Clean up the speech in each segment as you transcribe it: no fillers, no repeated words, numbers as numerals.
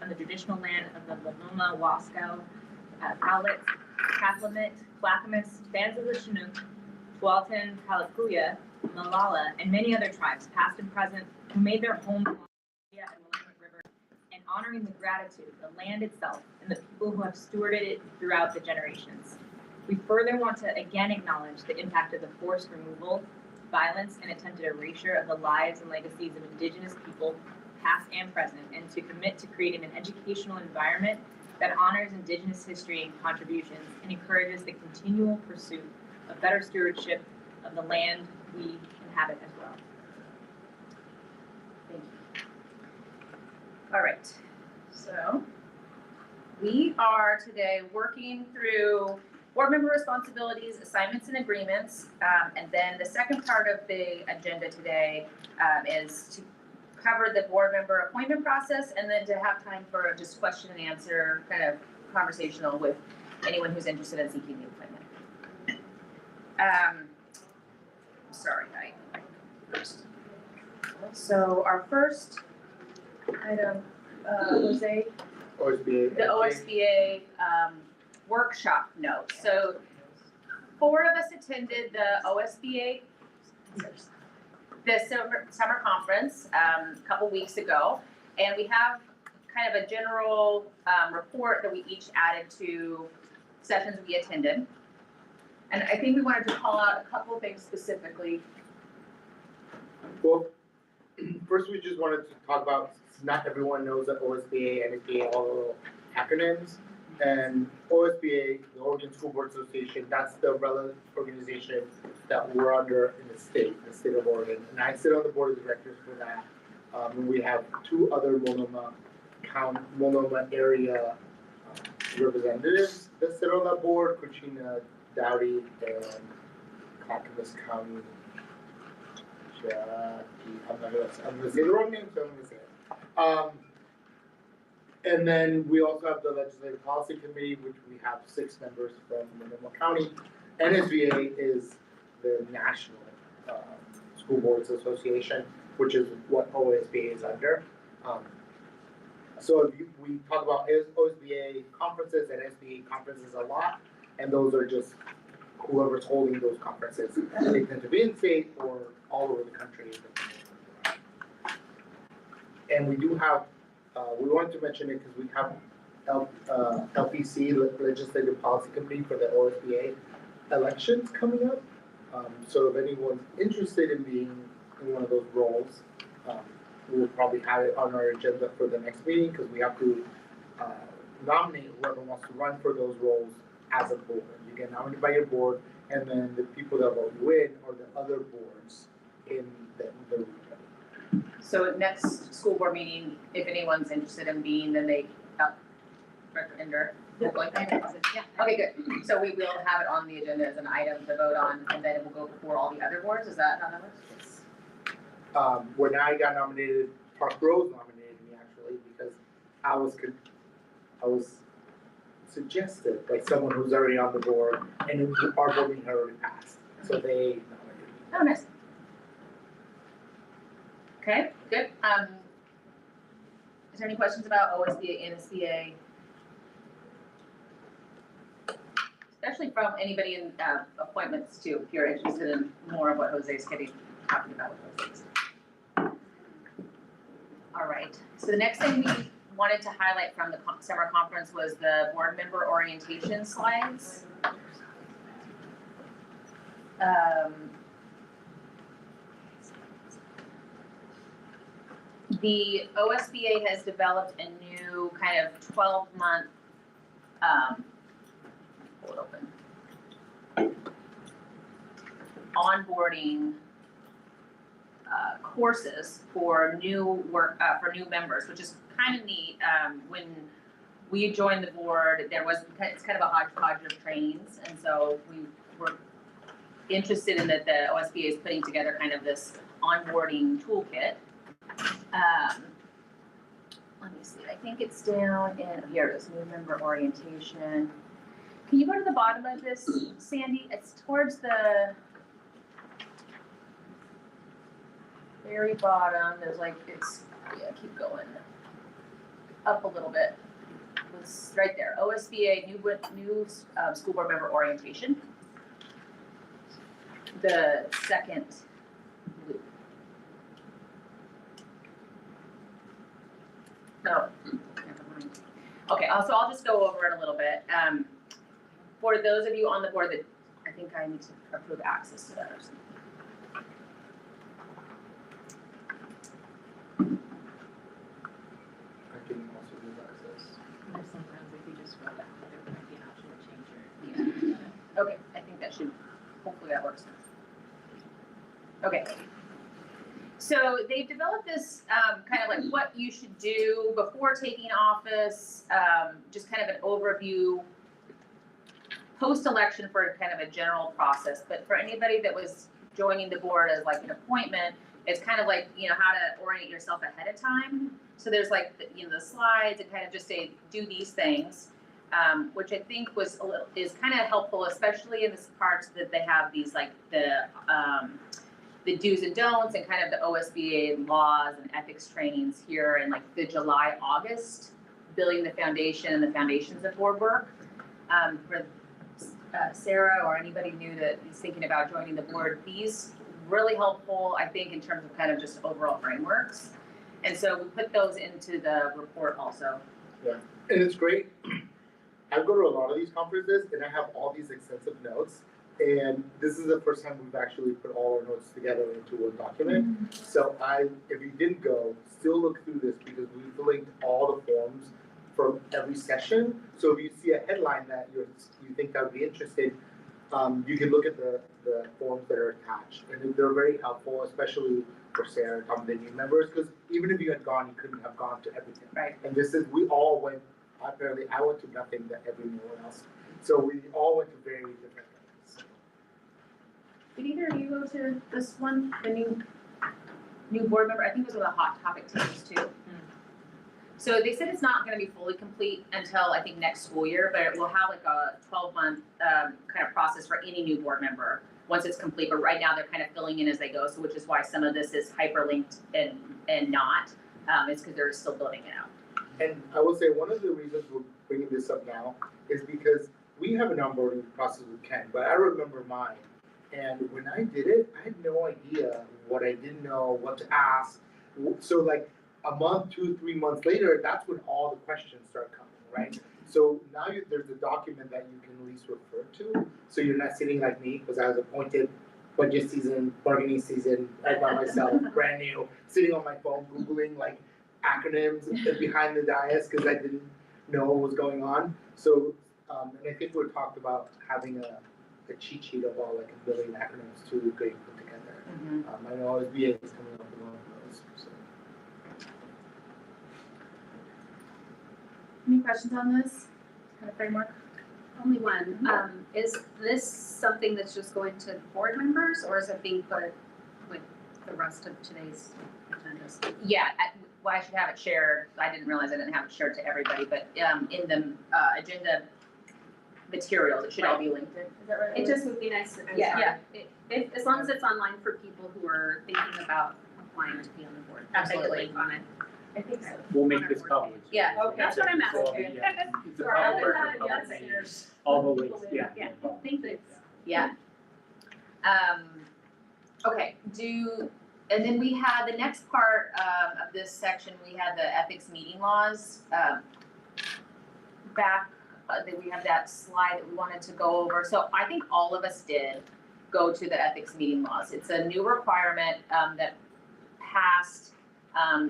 on the traditional land of the Multnomah, Wasco, Cowlitz, Cathlamet, Clackamas, bands of the Chinook, Tualatin, Kalapuya, Malala, and many other tribes, past and present, who made their home along the and Willamette River, and honoring the gratitude, the land itself, and the people who have stewarded it throughout the generations. We further want to again acknowledge the impact of the forced removal, violence, and attempted erasure of the lives and legacies of Indigenous people, past and present, and to commit to creating an educational environment that honors Indigenous history and contributions and encourages the continual pursuit of better stewardship of the land we inhabit as well. Thank you. All right, so we are today working through board member responsibilities, assignments, and agreements, and then the second part of the agenda today is to cover the board member appointment process, and then to have time for just question and answer, kind of conversational with anyone who's interested in seeking the appointment. Sorry, first. So our first item, Jose, OSBA. the OSBA workshop note. So 4 of us attended the OSBA, the summer conference a couple weeks ago, and we have kind of a general report that we each added to sessions we attended. And I think we wanted to call out a couple things specifically. Well, first we just wanted to talk about, not everyone knows that OSBA and NSBA, all the little acronyms. And OSBA, the Oregon School Board Association, that's the relevant organization that we're under in the state of Oregon. And I sit on the board of directors for that. And we have 2 other Multnomah area representatives that sit on that board, Cucina Dowdy and Clackamas County. I'm gonna say the wrong name, so I'm gonna say it. And then we also have the Legislative Policy Committee, which we have 6 members from Multnomah County. NSBA is the National School Boards Association, which is what OSBA is under. So we talk about OSBA conferences and SBA conferences a lot, and those are just whoever's holding those conferences. They tend to be in state or all over the country. And we do have, we wanted to mention it because we have LPC, Legislative Policy Committee, for the OSBA elections coming up. So if anyone's interested in being in one of those roles, we will probably have it on our agenda for the next meeting, because we have to nominate whoever wants to run for those roles as a board. You get nominated by your board, and then the people that vote you in are the other boards in the region. So next school board meeting, if anyone's interested in being, then they, Director Ender, yeah. Okay, good. So we will have it on the agenda as an item to vote on, and then it will go before all the other boards. Is that how that works? When I got nominated, Park Rose nominated me actually, because I was suggested by someone who's already on the board, and our board meeting had already passed, so they nominated me. Oh, nice. Okay, good. Is there any questions about OSBA, NSBA? Especially from anybody in appointments too, if you're interested in more of what Jose's talking about with Jose's. All right, so the next thing we wanted to highlight from the summer conference was the board member orientation slides. The OSBA has developed a new kind of 12-month, hold it open, onboarding courses for new members, which is kind of neat. When we joined the board, it's kind of a hodgepodge of trainings, and so we were interested in that the OSBA is putting together kind of this onboarding toolkit. Let me see, I think it's down in, here it is, new member orientation. Can you go to the bottom of this, Sandy? It's towards the very bottom. There's like, yeah, keep going. up a little bit. It was right there, OSBA, new school board member orientation. The second loop. No, never mind. Okay, so I'll just go over it a little bit. For those of you on the board that, I think I need to approve access to that or something. I can also do access. There's sometimes if you just scroll down, there might be an option to change your. Okay, I think that should, hopefully that works. Okay. So they've developed this kind of like what you should do before taking office, just kind of an overview post-election for kind of a general process. But for anybody that was joining the board as like an appointment, it's kind of like, you know, how to orient yourself ahead of time. So there's like, the slides and kind of just say, do these things. Which I think is kind of helpful, especially in this part that they have these like the do's and don'ts and kind of the OSBA laws and ethics trainings here in like the July, August, building the foundation and the foundations of board work. For Sarah or anybody new that is thinking about joining the board, these really helpful, I think, in terms of kind of just overall frameworks. And so we put those into the report also. Yeah, and it's great. I go to a lot of these conferences and I have all these extensive notes. And this is the first time we've actually put all our notes together into one document. So if you didn't go, still look through this because we've linked all the forms from every session. So if you see a headline that you think that would be interesting, you can look at the forms that are attached. And they're very helpful, especially for Sarah, the new members, because even if you had gone, you couldn't have gone to everything. Right. And we all went, apparently I went to nothing that everyone else. So we all went to very different things. Did either of you go to this one, the new board member? I think it was one of the hot topic teams too. So they said it's not gonna be fully complete until I think next school year, but we'll have like a 12-month kind of process for any new board member once it's complete. But right now they're kind of filling in as they go, so which is why some of this is hyperlinked and not. It's because they're still building it out. And I will say one of the reasons we're bringing this up now is because we have an onboarding process with Ken, but I remember mine. And when I did it, I had no idea what I didn't know, what to ask. So like a month, 2, 3 months later, that's when all the questions start coming, right? So now there's a document that you can at least refer to. So you're not sitting like me, because I was appointed budget season, bargaining season, right by myself, brand new, sitting on my phone, Googling like acronyms behind the dais because I didn't know what was going on. So, and I think we talked about having a cheat sheet of all like a million acronyms to get put together. Mm-hmm. I know OSBA is coming up with one of those. So. Any questions on this kind of framework? Only one. Is this something that's just going to board members, or is it being put with the rest of today's agendas? Yeah, I should have it shared. I didn't realize I didn't have it shared to everybody, but in the agenda materials, it should all be linked in. Is that right? It just would be nice, I'm Yeah. sorry. As long as it's online for people who are thinking about applying to be on the board. Absolutely. On it. I think so. We'll make this public. Yeah, Okay. That's what I'm asking. It's a Sorry, I public didn't record, have public. it. All the links, yeah. Yeah, thank you. Yeah. Okay, and then we had the next part of this section, we had the ethics meeting laws. Back, we have that slide that we wanted to go over. So I think all of us did go to the ethics meeting laws. It's a new requirement that passed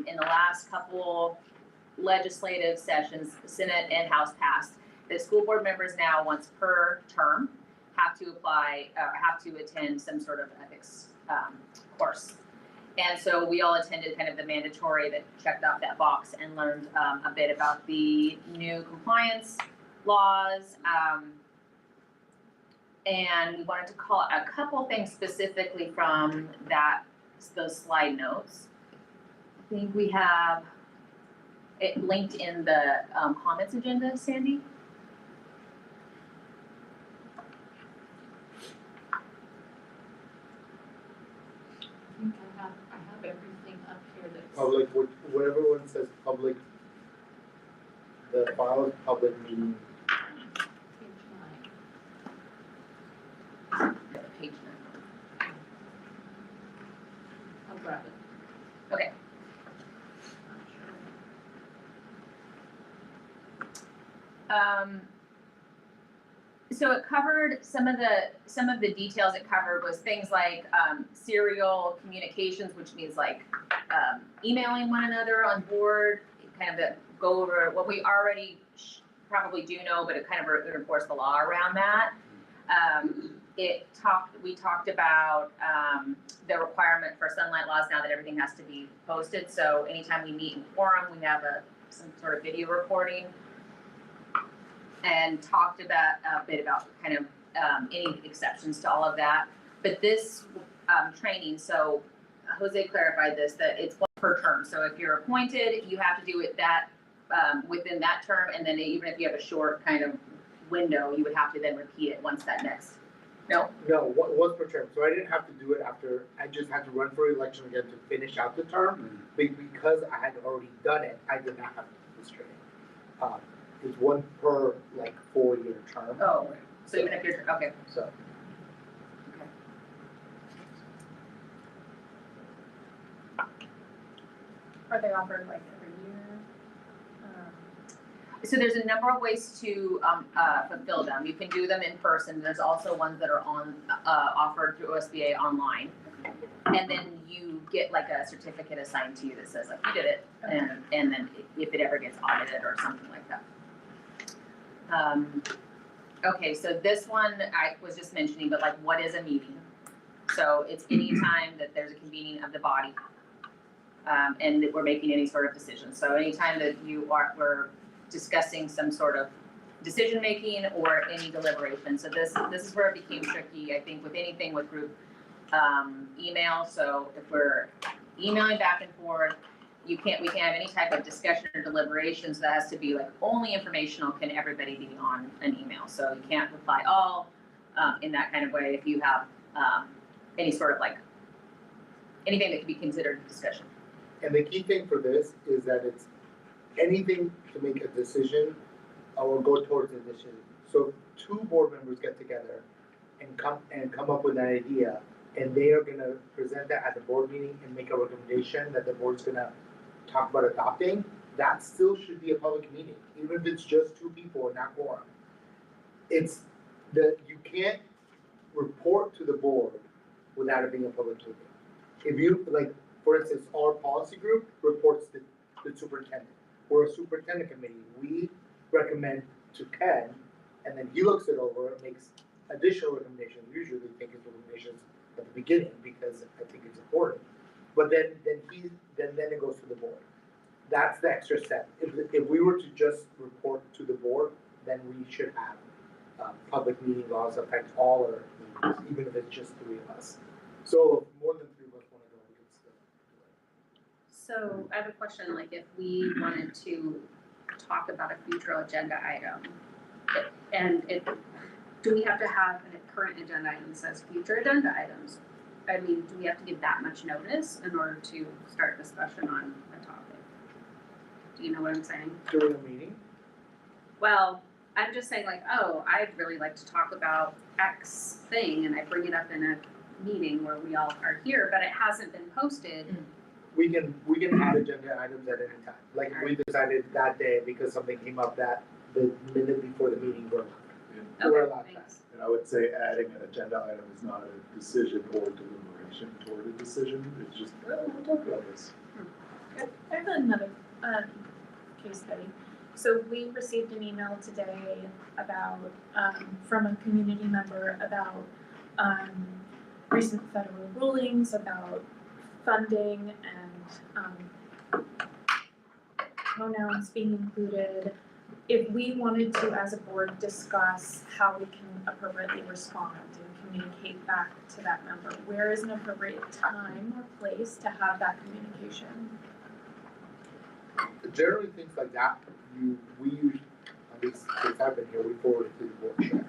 in the last couple legislative sessions, Senate and House passed, that school board members now once per term have to attend some sort of ethics course. And so we all attended kind of the mandatory that checked off that box and learned a bit about the new compliance laws. And we wanted to call out a couple things specifically from those slide notes. I think we have it linked in the comments agenda, Sandy. I have everything up here that's. Public, whatever one says public the files public meeting. Page 9. I'll grab it. Okay. So it covered some of the details it covered was things like serial communications, which means like emailing one another on board, kind of to go over what we already probably do know, but it kind of reinforced the law around that. We talked about the requirement for sunlight laws now that everything has to be posted. So anytime we meet in quorum, we have some sort of video recording. And talked about a bit about kind of any exceptions to all of that. But this training, so Jose clarified this, that it's one per term. So if you're appointed, you have to do it that within that term, and then even if you have a short kind of window, you would have to then repeat it once that next. No? No, once per term, so I didn't have to do it after, I just had to run for election again to finish out the term. Because I had already done it, I did not have to do this training. It's one per like 4-year term. Oh, so even if you're, okay. So, Are they offered like every year? So there's a number of ways to fulfill them. You can do them in person. There's also ones that are offered through OSBA online. And then you get like a certificate assigned to you that says like you did it, and then if it ever gets audited or something like that. Okay, so this one I was just mentioning, but like what is a meeting? So it's any time that there's a convening of the body, and that we're making any sort of decision. So anytime that we're discussing some sort of decision making or any deliberation. So this is where it became tricky, I think, with anything with group email. So if we're emailing back and forth, we can't have any type of discussion or deliberations. That has to be like only informational. Can everybody be on an email? So you can't reply all in that kind of way if you have any sort of like anything that could be considered discussion. and the key thing for this is that it's anything to make a decision or go towards a decision. So if 2 board members get together and come up with an idea, and they are gonna present that at the board meeting and make a recommendation that the board's gonna talk about adopting, that still should be a public meeting, even if it's just 2 people and not quorum. It's you can't report to the board without it being a public meeting. If you, like, for instance, our policy group reports to the superintendent. We're a superintendent committee, we recommend to Ken, and then he looks it over and makes additional recommendations. Usually we take his recommendations at the beginning because I think it's important. But then it goes to the board. That's the extra step. If we were to just report to the board, then we should have public meeting laws affect all our meetings, even if it's just 3 of us. So if more than 3 of us wanna go, we can still do it. So I have a question, like if we wanted to talk about a future agenda item, do we have to have a current agenda item that says future agenda items? I mean, do we have to give that much notice in order to start discussion on a topic? Do you know what I'm saying? During a meeting, Well, I'm just saying like, oh, I'd really like to talk about X thing, and I bring it up in a meeting where we all are here, but it hasn't been posted. we can add agenda items at any time. Like if we decided that day because something came up that the minute before the meeting, we're Okay, allowed that. thanks. And I would say adding an agenda item is not a decision or deliberation toward a decision, it's just, well, we'll talk about this. I have another case study. So we received an email today about from a community member about recent federal rulings about funding and pronouns being included. If we wanted to, as a board, discuss how we can appropriately respond and communicate back to that member, where is an appropriate time or place to have that communication? Generally, things like that, we usually, at least since I've been here, we forward it to the board chair.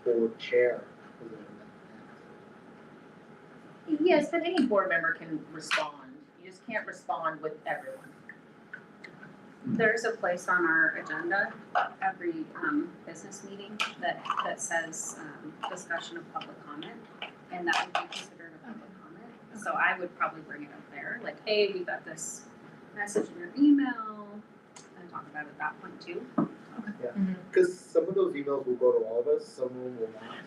Board chair. Yes, but any board member can respond. You just can't respond with everyone. There's a place on our agenda, every, business meeting that says, discussion of public comment, and that would be considered a public comment. So I would probably bring it up there, like, hey, we got this message in your email, and talk about it at that point too. Because some of those emails will go to all of us, some of them will not.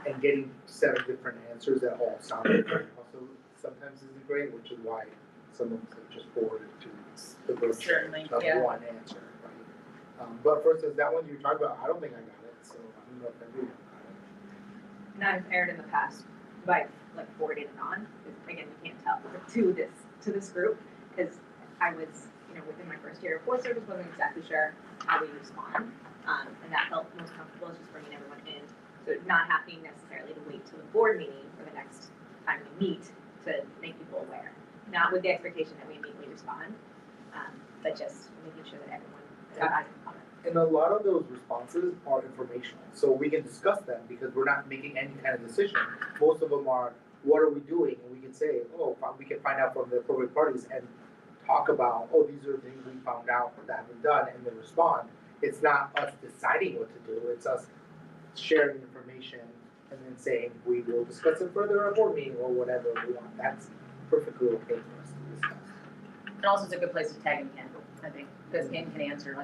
And getting 7 different answers that all sound different also sometimes isn't great, which is why some of them have just forwarded to the group chat Certainly, of yeah. one answer, right? But for instance, that one you talked about, I don't think I got it, so I don't know if everyone got it. And I've erred in the past by like forwarding it on, 'cause again, you can't tell, to this group, because I was, within my first year of Forest Service, wasn't exactly sure how we respond. And that felt most comfortable, is just bringing everyone in. So not having necessarily to wait till the board meeting for the next time we meet to make people aware. Not with the expectation that we immediately respond, but just making sure that everyone has a comment. And a lot of those responses are informational, so we can discuss them because we're not making any kind of decision. Most of them are, what are we doing? And we can say, we can find out from the appropriate parties and talk about, these are things we found out that have been done, and then respond. It's not us deciding what to do, it's us sharing information and then saying, we will discuss it further at a board meeting or whatever we want. That's perfectly okay for us to discuss. And also it's a good place to tag in Ken, I think, because Ken can answer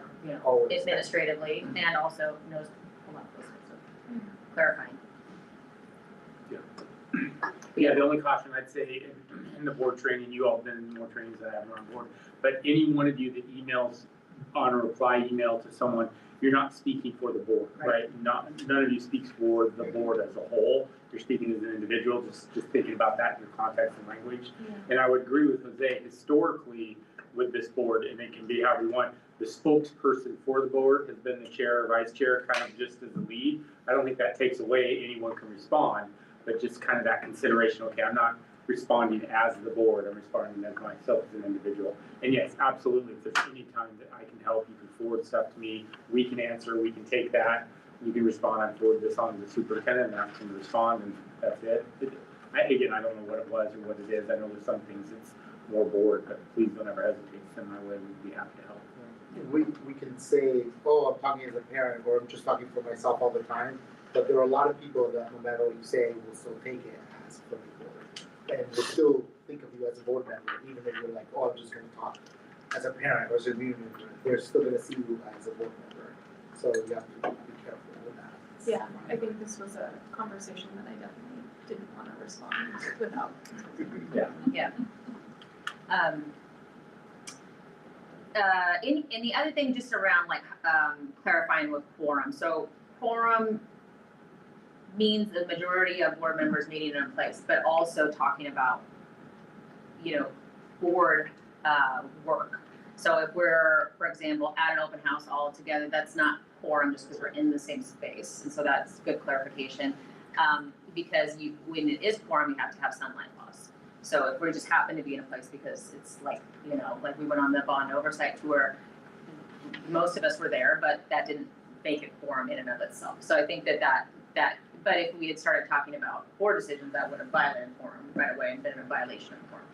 Always. administratively and also knows a lot of those sorts of clarifying. Yeah, the only caution I'd say in the board training, you all have been in more trainings than I have on board, but any one of you that emails on a reply email to someone, you're not speaking for the board, right? None of you speaks for the board as a whole. You're speaking as an individual, just thinking about that in your context and language. Yeah. And I would agree with Jose, historically with this board, and it can be however you want, the spokesperson for the board has been the chair or vice chair, kind of just as a lead. I don't think that takes away anyone can respond, but just kind of that consideration, okay, I'm not responding as the board, I'm responding as myself as an individual. And yes, absolutely, if there's any time that I can help, you can forward stuff to me, we can answer, we can take that, you can respond, I forward this on to the superintendent, and ask him to respond, and that's it. Again, I don't know what it was or what it is, I know there's some things it's more board, but please don't ever hesitate to send my way, we'd be happy to help. We can say, I'm talking as a parent, or I'm just talking for myself all the time, but there are a lot of people that no matter what you say, will still take it as from the board. And will still think of you as a board member, even if you're like, I'm just gonna talk as a parent or as a community member, they're still gonna see you as a board member. So you have to be careful with that. Yeah, I think this was a conversation that I definitely didn't wanna respond without. Yeah. And the other thing just around clarifying with quorum. So quorum means the majority of board members meeting in place, but also talking about, board work. So if we're, for example, at an open house all together, that's not quorum just because we're in the same space. And so that's good clarification. Because when it is quorum, you have to have sunlight laws. So if we just happen to be in a place because it's like we went on the bond oversight tour, most of us were there, but that didn't make it quorum in and of itself. So I think that, but if we had started talking about board decisions, that would have violated quorum right away and been a violation of quorum.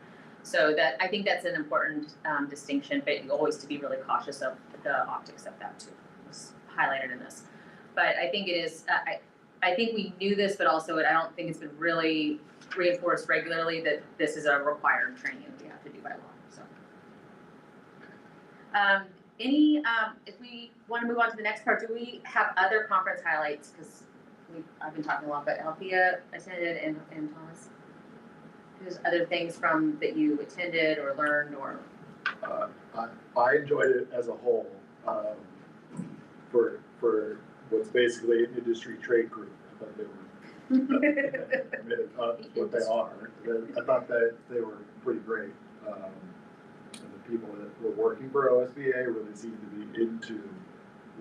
So that, I think that's an important distinction, but always to be really cautious of the optics of that too. Was highlighted in this. But I think it is, I think we knew this, but also I don't think it's been really reinforced regularly that this is a required training that we have to do by law, so. If we wanna move on to the next part, do we have other conference highlights? Cause I've been talking a lot, but Althea attended and Thomas. There's other things that you attended or learned or? I enjoyed it as a whole, for what's basically an industry trade group. I thought they were, what they are. I thought that they were pretty great. And the people that were working for OSBA really seemed to be into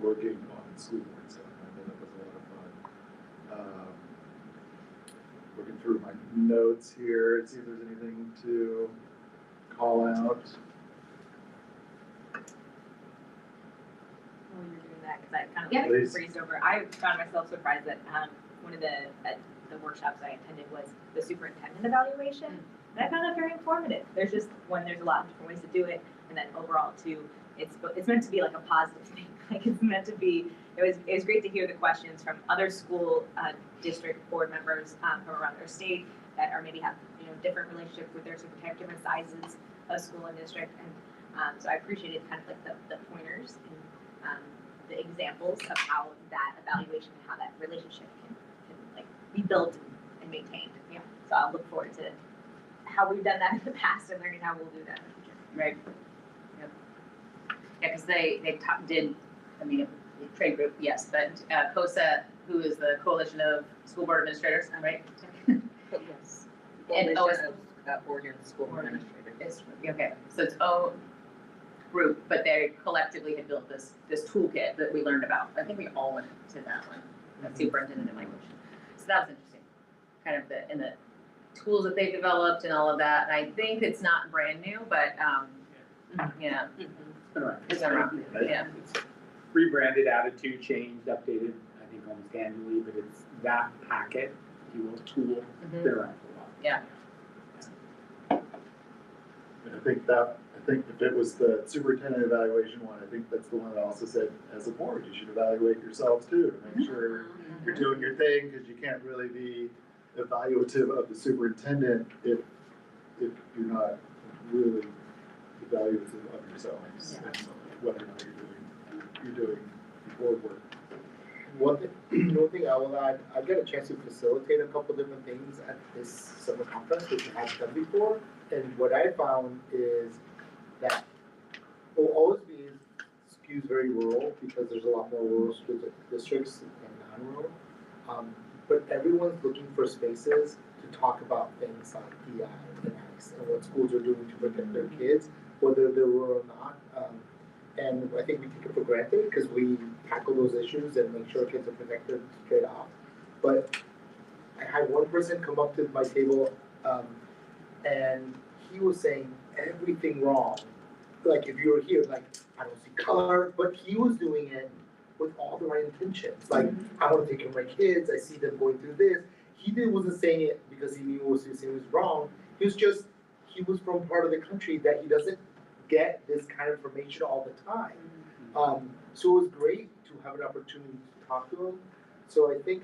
working on school board stuff. I thought that was a lot of fun. Looking through my notes here, see if there's anything to call out. When you're doing that, because I kind of Please. breezed over, I found myself surprised that one of the workshops I attended was the superintendent evaluation. And I found that very informative. There's a lot of different ways to do it, and then overall too, it's meant to be like a positive thing. Like it's meant to be. It was great to hear the questions from other school district board members from around their state that are maybe have different relationship with their superintendent, different sizes of school and district, and so I appreciated kind of like the pointers and the examples of how that evaluation and how that relationship can like be built and maintained. Yeah. So I'll look forward to how we've done that in the past and learning how we'll do that in the future. Right. Yep. Yeah, because they did, I mean, trade group, yes, but COSA, who is the Coalition of School Board Administrators, right? Yes. And Coalition of Oregon School Administrators. It's, okay, so its own group, but they collectively had built this toolkit that we learned about. I think we all went to that one, that superintendent evaluation. So that was interesting, kind of the tools that they've developed and all of that. And I think it's not brand new, but yeah, It's been around. it's around, yeah. It's rebranded, attitude changed, updated, I think almost annually, but it's that packet, if you will, tool, Mhm. been around for a while. Yeah. And I think if it was the superintendent evaluation one, I think that's the one that also said, as a board, you should evaluate yourselves too, to make sure you're doing your thing, because you can't really be evaluative of the superintendent if you're not really evaluative of yourselves, and whether or not you're doing board work. One thing I will add, I get a chance to facilitate a couple different things at this summer conference, which I haven't done before. And what I found is that OSB skews very rural because there's a lot more rural school districts than non-rural. But everyone's looking for spaces to talk about things like DI and ICE and what schools are doing to protect their kids, whether they're rural or not. And I think we take it for granted because we tackle those issues and make sure kids are protected straight off. But I had one person come up to my table and he was saying everything wrong. Like if you were here, like I don't see color, but he was doing it with all the right intentions. Like I want to take care of my kids. I see them going through this. wasn't saying it because he knew what he was saying was wrong. He was from part of the country that he doesn't get this kind of information all the time. So it was great to have an opportunity to talk to him. So I think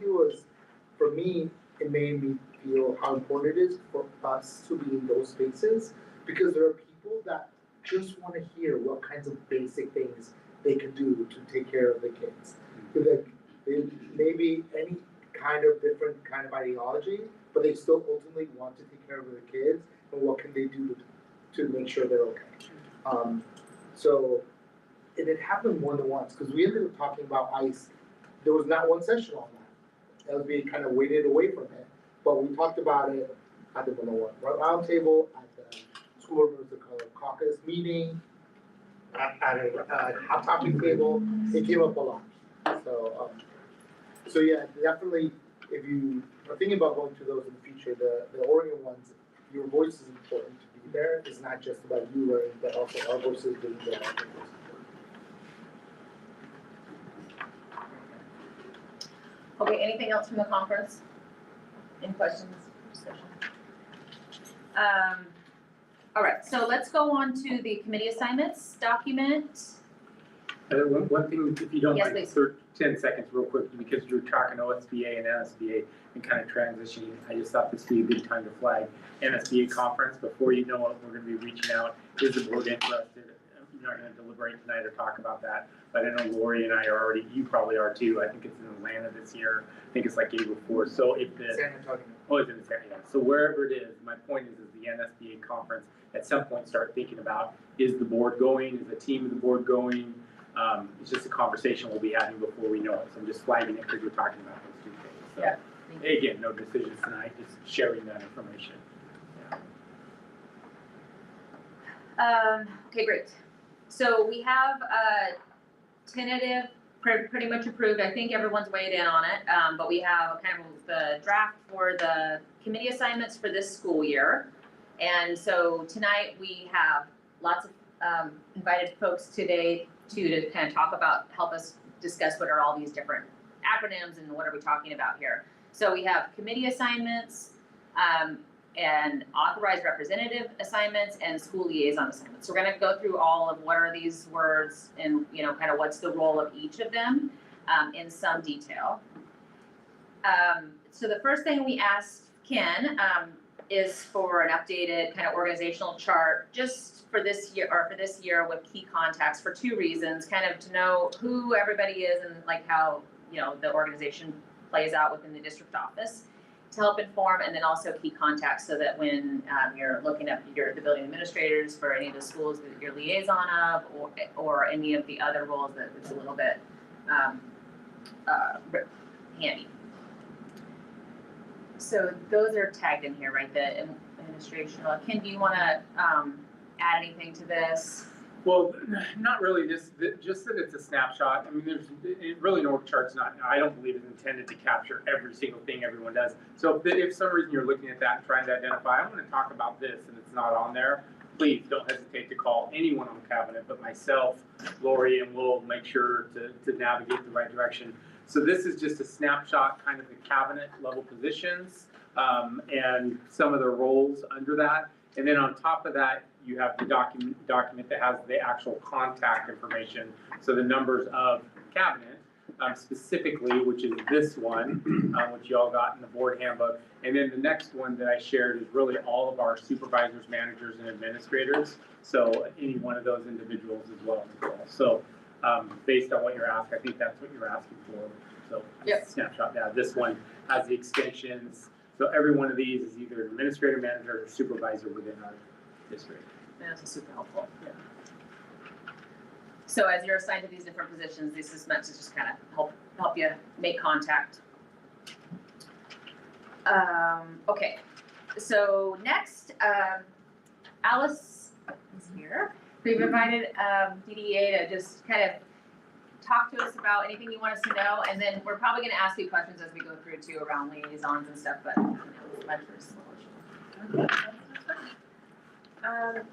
for me, it made me feel how important it is for us to be in those spaces, because there are people that just want to hear what kinds of basic things they can do to take care of the kids. They maybe any kind of different kind of ideology, but they still ultimately want to take care of their kids, and what can they do to make sure they're okay. And it happened more than once, because we ended up talking about ICE. There was not one session on that. LSBA kind of waited away from it, but we talked about it at the 101 roundtable, at the school board caucus meeting, at a hot topic table. It came up a lot. So yeah, definitely, if you are thinking about going to those in the future, the Oregon ones, your voice is important to be there. It's not just about you learning, but also our voices being there. Okay, anything else from the conference? Any questions, discussion? All right, so let's go on to the committee assignments document. One thing, if you don't Yes, mind, please. 10 seconds real quick, because you're talking OSBA and NSBA and kind of transitioning, I just thought this would be a good time to flag NSBA conference. Before you know it, we're gonna be reaching out. Is the board interested? You're not gonna deliberate tonight or talk about that, but I know Lori and I are already, you probably are too. I think it's in Atlanta this year. I think it's like April 4th. So if the, San Antonio. oh, it's in San Antonio. So wherever it is, my point is the NSBA conference, at some point start thinking about, is the board going? Is the team of the board going? It's just a conversation we'll be having before we know it. So I'm just flagging it because we're talking about those two things. So, Yeah. again, no decisions tonight, just sharing that information. Okay, great. So we have tentative, pretty much approved. I think everyone's weighed in on it, but we have kind of the draft for the committee assignments for this school year. And so tonight we have lots of invited folks today to kind of talk about, help us discuss what are all these different acronyms and what are we talking about here. So we have committee assignments, and authorized representative assignments and school liaison assignments. So we're gonna go through all of what are these words and, you know, kind of what's the role of each of them in some detail. So the first thing we asked Ken is for an updated kind of organizational chart just for this year with key contacts for two reasons, kind of to know who everybody is and like how, you know, the organization plays out within the district office to help inform, and then also key contacts so that when you're looking at the building administrators for any of the schools that you're liaison of or any of the other roles that it's a little bit handy. So those are tagged in here, right? The administration. Ken, do you want to add anything to this? Well, not really, just that it's a snapshot. I mean, really an org chart's not, I don't believe it's intended to capture every single thing everyone does. So if some reason you're looking at that and trying to identify, I want to talk about this and it's not on there, please don't hesitate to call anyone on cabinet, but myself, Lori, and we'll make sure to navigate the right direction. So this is just a snapshot, kind of the cabinet level positions and some of the roles under that. And then on top of that, you have the document that has the actual contact information. So the numbers of cabinet specifically, which is this one, which you all got in the board handbook. And then the next one that I shared is really all of our supervisors, managers, and administrators. So any one of those individuals as well. So based on what you're asking, I think that's what you're asking for. So Yep. Snapshot now. This one has the extensions. So every one of these is either an administrator, manager, or supervisor within our district. That's super helpful. Yeah. So as you're assigned to these different positions, this is meant to just kind of help you make contact. Okay, so next, Alice is here. We've invited DDA to just kind of talk to us about anything you want us to know, and then we're probably going to ask you questions as we go through too around liaisons and stuff. But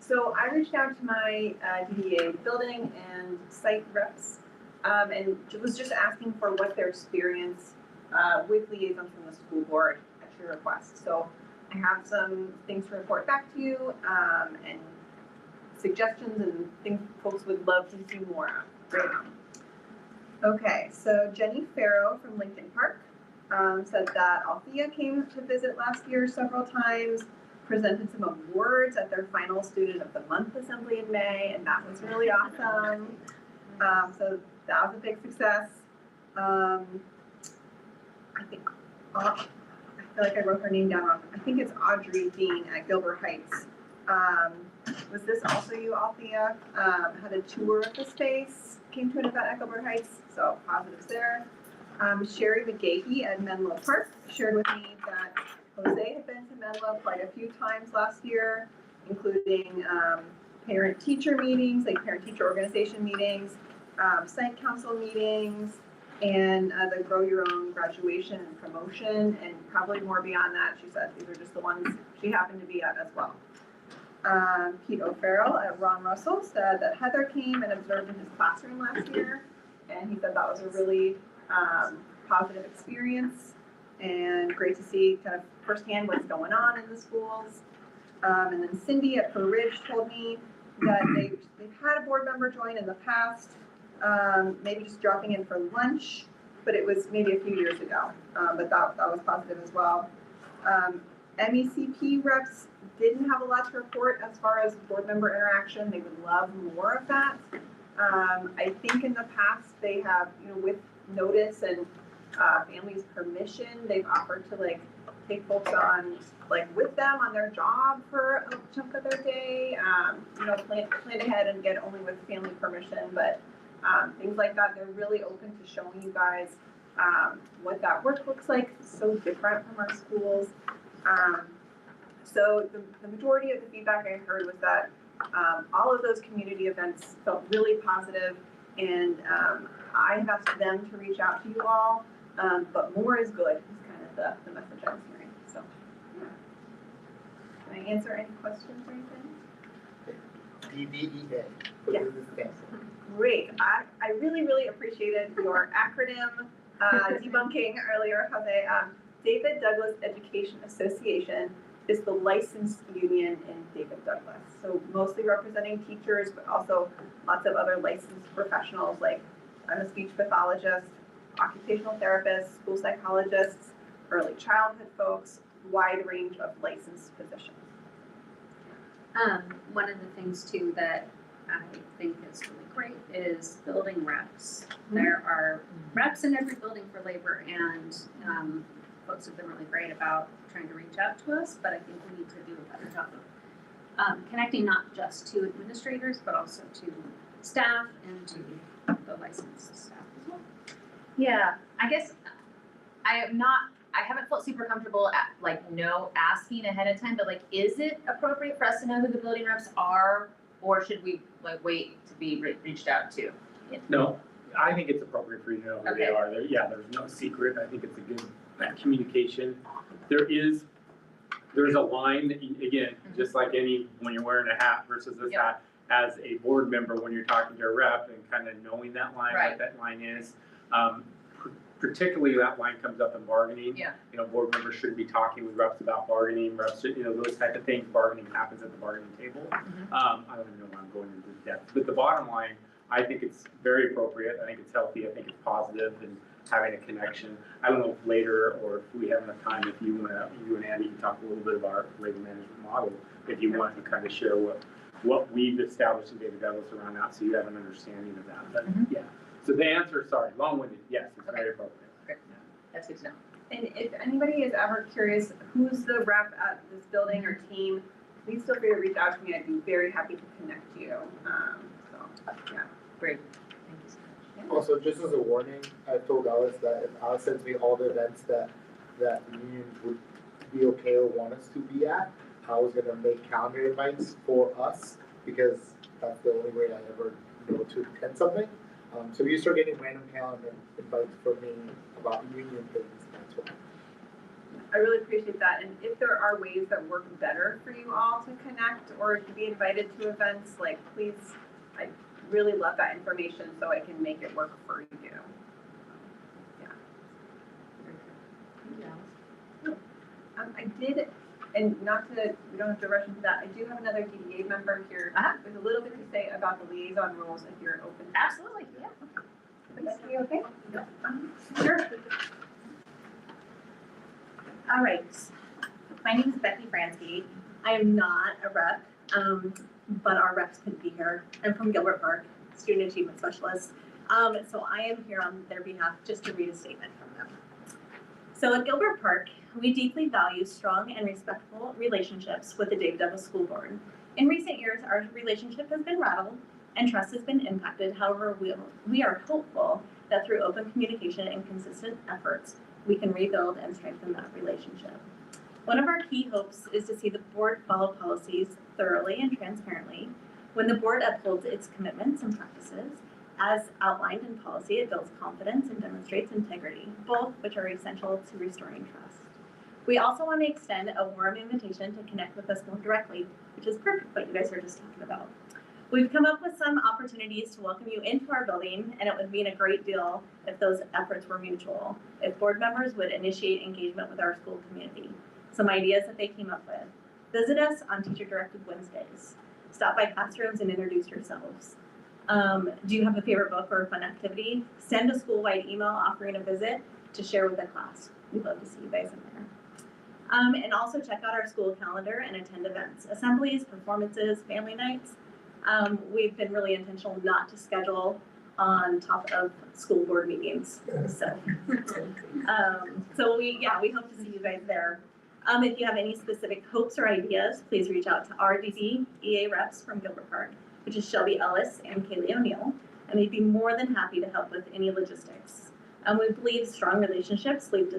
So I reached out to my DDA building and site reps, and was just asking for what their experience with liaisons from the school board at your request. So I have some things to report back to you, and suggestions and things folks would love to see more of. Okay, so Jenny Farrow from Lincoln Park said that Althea came to visit last year several times, presented some awards at their final Student of the Month assembly in May, and that was really awesome. So that was a big success. I think, I feel like I wrote her name down wrong. I think it's Audrey Dean at Gilbert Heights. Was this also you, Althea? Had a tour of the space, came to an event at Gilbert Heights, so positives there. Sherry McGahee at Menlo Park shared with me that Jose had been to Menlo quite a few times last year, including parent-teacher meetings, like parent-teacher organization meetings, site council meetings, and the Grow Your Own graduation and promotion, and probably more beyond that. She said these are just the ones she happened to be at as well. Pete O'Farrell at Ron Russell said that Heather came and observed in his classroom last year, and he said that was a really positive experience and great to see kind of firsthand what's going on in the schools. And then Cindy at Pearl Ridge told me that they've had a board member join in the past, maybe just dropping in for lunch, but it was maybe a few years ago, but that was positive as well. MECP reps didn't have a lot to report as far as board member interaction. They would love more of that. I think in the past they have, with notice and families' permission, they've offered to take folks on with them on their job for a chunk of their day. Plan ahead and get only with family permission, but things like that. They're really open to showing you guys what that work looks like. It's so different from our schools. So the majority of the feedback I heard was that all of those community events felt really positive, and I have asked them to reach out to you all, but more is good is kind of the message I was hearing. So, yeah. Can I answer any questions or anything? DDEA. What Yeah. does this stand for? Great. I really, really appreciated your acronym debunking earlier, Jose. David Douglas Education Association is the licensed union in David Douglas. So mostly representing teachers, but also lots of other licensed professionals, like I'm a speech pathologist, occupational therapists, school psychologists, early childhood folks, wide range of licensed positions. One of the things too that I think is really great is building reps. There are reps in every building for labor, and folks have been really great about trying to reach out to us, but I think we need to do a better job of connecting not just to administrators, but also to staff and to the licensed staff as well. Yeah, I guess I haven't felt super comfortable at asking ahead of time, but like, is it appropriate for us to know who the building reps are, or should we like wait to be reached out to? No, I think it's appropriate for you to know who they Okay. are. There's no secret. I think it's a good communication. There's a line, that again, just like when you're wearing a hat versus this Yeah. hat, as a board member, when you're talking to a rep and kind of knowing that line, Right. what that line is. Particularly that line comes up in bargaining. Yeah. Board members shouldn't be talking with reps about bargaining, reps should, those type of things. Bargaining happens at the bargaining table. Mhm. I don't even know why I'm going into depth, but the bottom line, I think it's very appropriate. I think it's healthy. I think it's positive and having a connection. I don't know if later or if we have enough time, if you and Andy can talk a little bit about our labor management model, if you want to kind of share what we've established in David Douglas around that, so you have an understanding of that. But Mhm. yeah, so the answer, sorry, long-winded, yes, it's Okay. very appropriate. Great. That's good to know. And if anybody is ever curious who's the rep at this building or team, please feel free to reach out to me. I'd be very happy to connect you. Great. Thank you so much. Also, just as a warning, I told Alice that if Alice sends me all the events that the union would be okay or want us to be at, I was gonna make calendar invites for us, because that's the only way I ever know to attend something. So if you start getting random calendar invites from me about union things, that's why. I really appreciate that. And if there are ways that work better for you all to connect or to be invited to events, like please, I really love that information so I can make it work for you. I did, and we don't have to rush into that, I do have another DDA member here with a little bit to say about the liaison rules if you're open. Absolutely, yeah. Is that okay? Sure. All right, my name is Becky Bransky. I am not a rep, but our reps couldn't be here. I'm from Gilbert Park, Student Achievement Specialist. So I am here on their behalf just to read a statement from them. So at Gilbert Park, we deeply value strong and respectful relationships with the David Douglas School Board. In recent years, our relationship has been rattled and trust has been impacted. However, we are hopeful that through open communication and consistent efforts, we can rebuild and strengthen that relationship. One of our key hopes is to see the board follow policies thoroughly and transparently. When the board upholds its commitments and practices, as outlined in policy, it builds confidence and demonstrates integrity, both which are essential to restoring trust. We also want to extend a warm invitation to connect with us more directly, which is perfect what you guys were just talking about. We've come up with some opportunities to welcome you into our building, and it would mean a great deal if those efforts were mutual, if board members would initiate engagement with our school community. Some ideas that they came up with: visit us on teacher-directed Wednesdays. Stop by classrooms and introduce yourselves. Do you have a favorite book or a fun activity? Send a school-wide email offering a visit to share with the class. We'd love to see you guys in there. And also check out our school calendar and attend events, assemblies, performances, family nights. We've been really intentional not to schedule on top of school board meetings, so. We hope to see you guys there. If you have any specific hopes or ideas, please reach out to our DDEA reps from Gilbert Park, which is Shelby Ellis and Kaylee O'Neill, and they'd be more than happy to help with any logistics. We believe strong relationships lead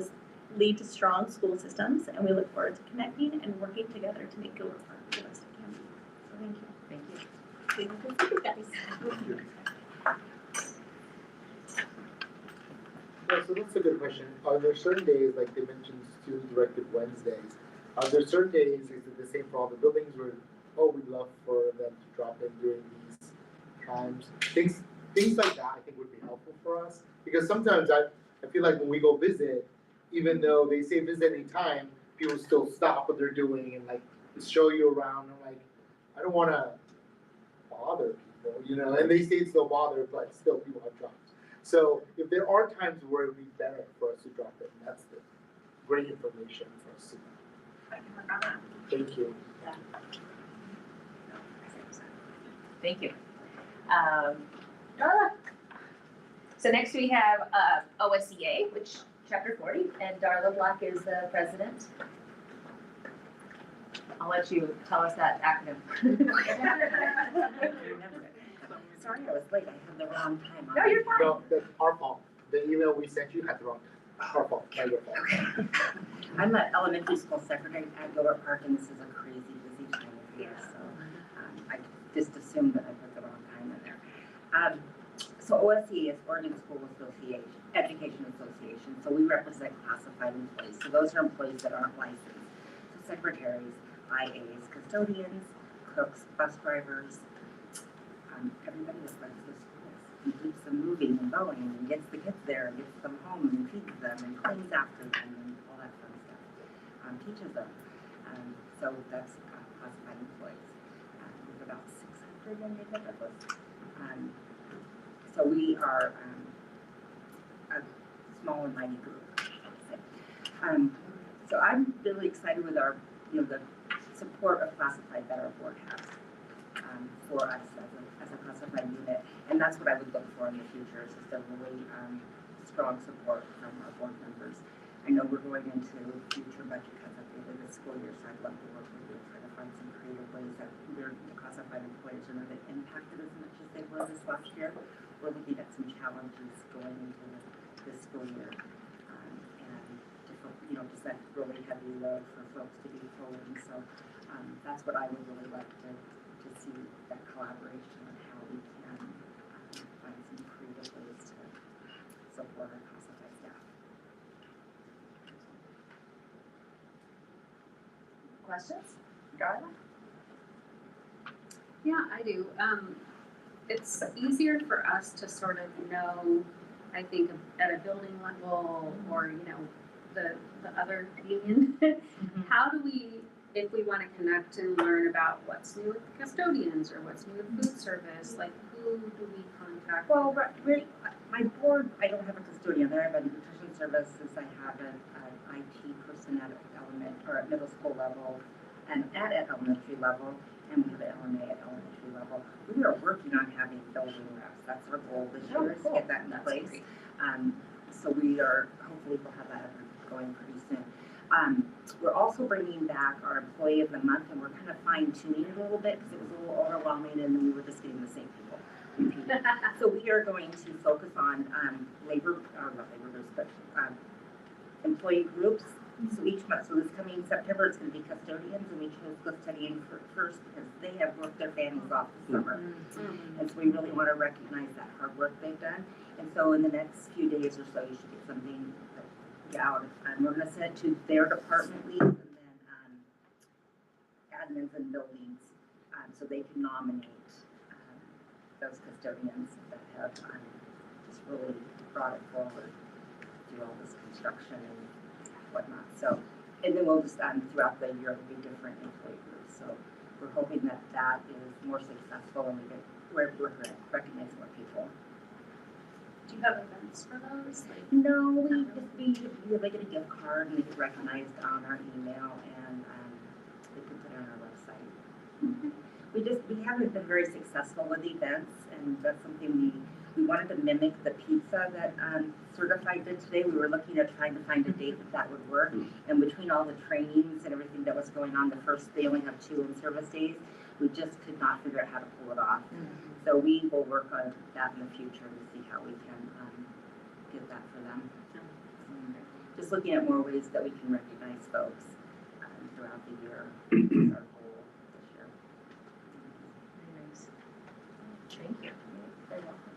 to strong school systems, and we look forward to connecting and working together to make Gilbert Park the best it can be. So thank you. Thank you. Thank you, guys. Yeah, so that's a good question. Are there certain days, like they mentioned, student-directed Wednesdays? Are there certain days, is it the same for all the buildings where, we'd love for them to drop in during these times? Things like that I think would be helpful for us. Because sometimes I feel like when we go visit, even though they say visit any time, people still stop what they're doing and like show you around. I'm like, I don't wanna bother people, you know, and they say it's no bother, but still people have jobs. So if there are times where it would be better for us to drop it, that's the great information for us to know. I can work on that. Thank you. Thank you. Darla? So next we have OSEA, which chapter 40, and Darla Block is the president. I'll let you tell us that acronym. Sorry I was late, I had the wrong time on. No, you're fine. No, that's our fault. The email we sent you had the wrong time. Our fault, not your fault. I'm an elementary school secretary at Gilbert Park, and this is a crazy busy time of year, so I just assumed that I put the wrong time in there. So OSE is Oregon School Association, Education Association, so we represent classified employees. So those are employees that aren't licensed. So secretaries, IAs, custodians, cooks, bus drivers, everybody that runs the schools and keeps them moving and going and gets the kids there and gets them home and feeds them and cleans after them and all that fun stuff. Teaches them. So that's classified employees. We have about 600 in the so we are a small and mighty group, I would say. So I'm really excited with our, the support of classified that our board has for us as a classified unit, and that's what I would look for in the future, is just a really strong support from our board members. I know we're going into future budget cuts at the end of the school year, so I'd love to work with you and try to find some creative ways that the classified employees are not impacted as much as they were this last year. We're looking at some challenges going into this school year, and different, just that really heavy load for folks to be pulling. So that's what I would really like to see, that collaboration and how we can find some creative ways to support our classified staff. Questions? Darla? Yeah, I do. It's easier for us to sort of know, I think, at a building level or, the other union. How do we, if we want to connect and learn about what's new with the custodians or what's new with food service, like who do we contact? Well, my board, I don't have a custodian there, I have a nutrition services, I have an IT person at middle school level and at elementary level, and we have an LMA at elementary level. We are working on having building reps. That's our goal this year, is to get that in place. So we are, hopefully we'll have that going pretty soon. We're also bringing back our employee of the month, and we're kind of fine tuning it a little bit because it was a little overwhelming and we were just getting the same people repeated. So we are going to focus on employee groups. So each month, so this coming September, it's going to be custodians, and we chose custodian first because they have worked their families off this summer. And so we really want to recognize that hard work they've done. And so in the next few days or so, you should get something out. We're going to send it to their department leads and then admins and buildings, so they can nominate those custodians that have just really brought it forward through all this construction and whatnot. So, and then we'll just throughout the year it'll be different employee groups. So we're hoping that that is more successful and we're recognizing more people. Do you have events for those? No, they get a gift card and they get recognized on our email, and they can put it on our website. We haven't been very successful with events, and that's something we wanted to mimic the pizza that Certified did today. We were looking at trying to find a date that would work, and between all the trainings and everything that was going on, they only have 2 in-service days. We just could not figure out how to pull it off. So we will work on that in the future to see how we can get that for them. Just looking at more ways that we can recognize folks throughout the year is our goal this year. Thank you. Very welcome.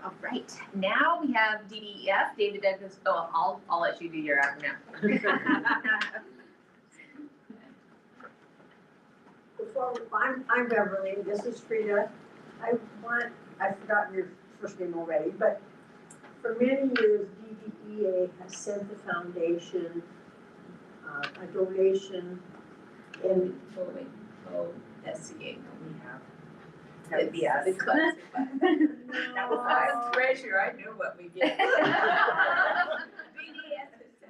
All right, now we have DDEF, David Douglas. Oh, I'll let you do your acronym. I'm Beverly, this is Frida. I forgot your first name already, but For many years, DDEA has sent the foundation a donation and SCA, we have. That'd be us. The classified. That was our treasurer, I knew what we get.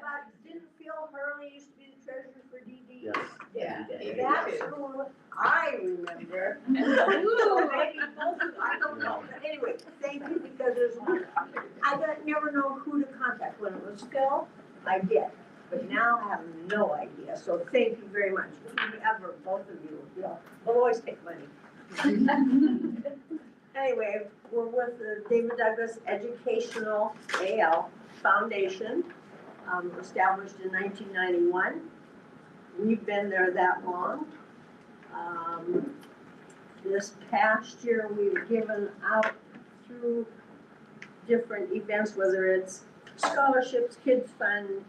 But didn't Phil Hurley used to be the treasurer for DD? Yes. Yeah. That school, I remember. So maybe both of, I don't know, but anyway, thank you, because there's, never know who to contact. When it was Phil, I did, but now I have no idea, so thank you very much. If you ever, both of you, we'll always take money. Anyway, we're with the David Douglas Educational AL Foundation, established in 1991. We've been there that long. This past year, we've given out through different events, whether it's scholarships, kids fund,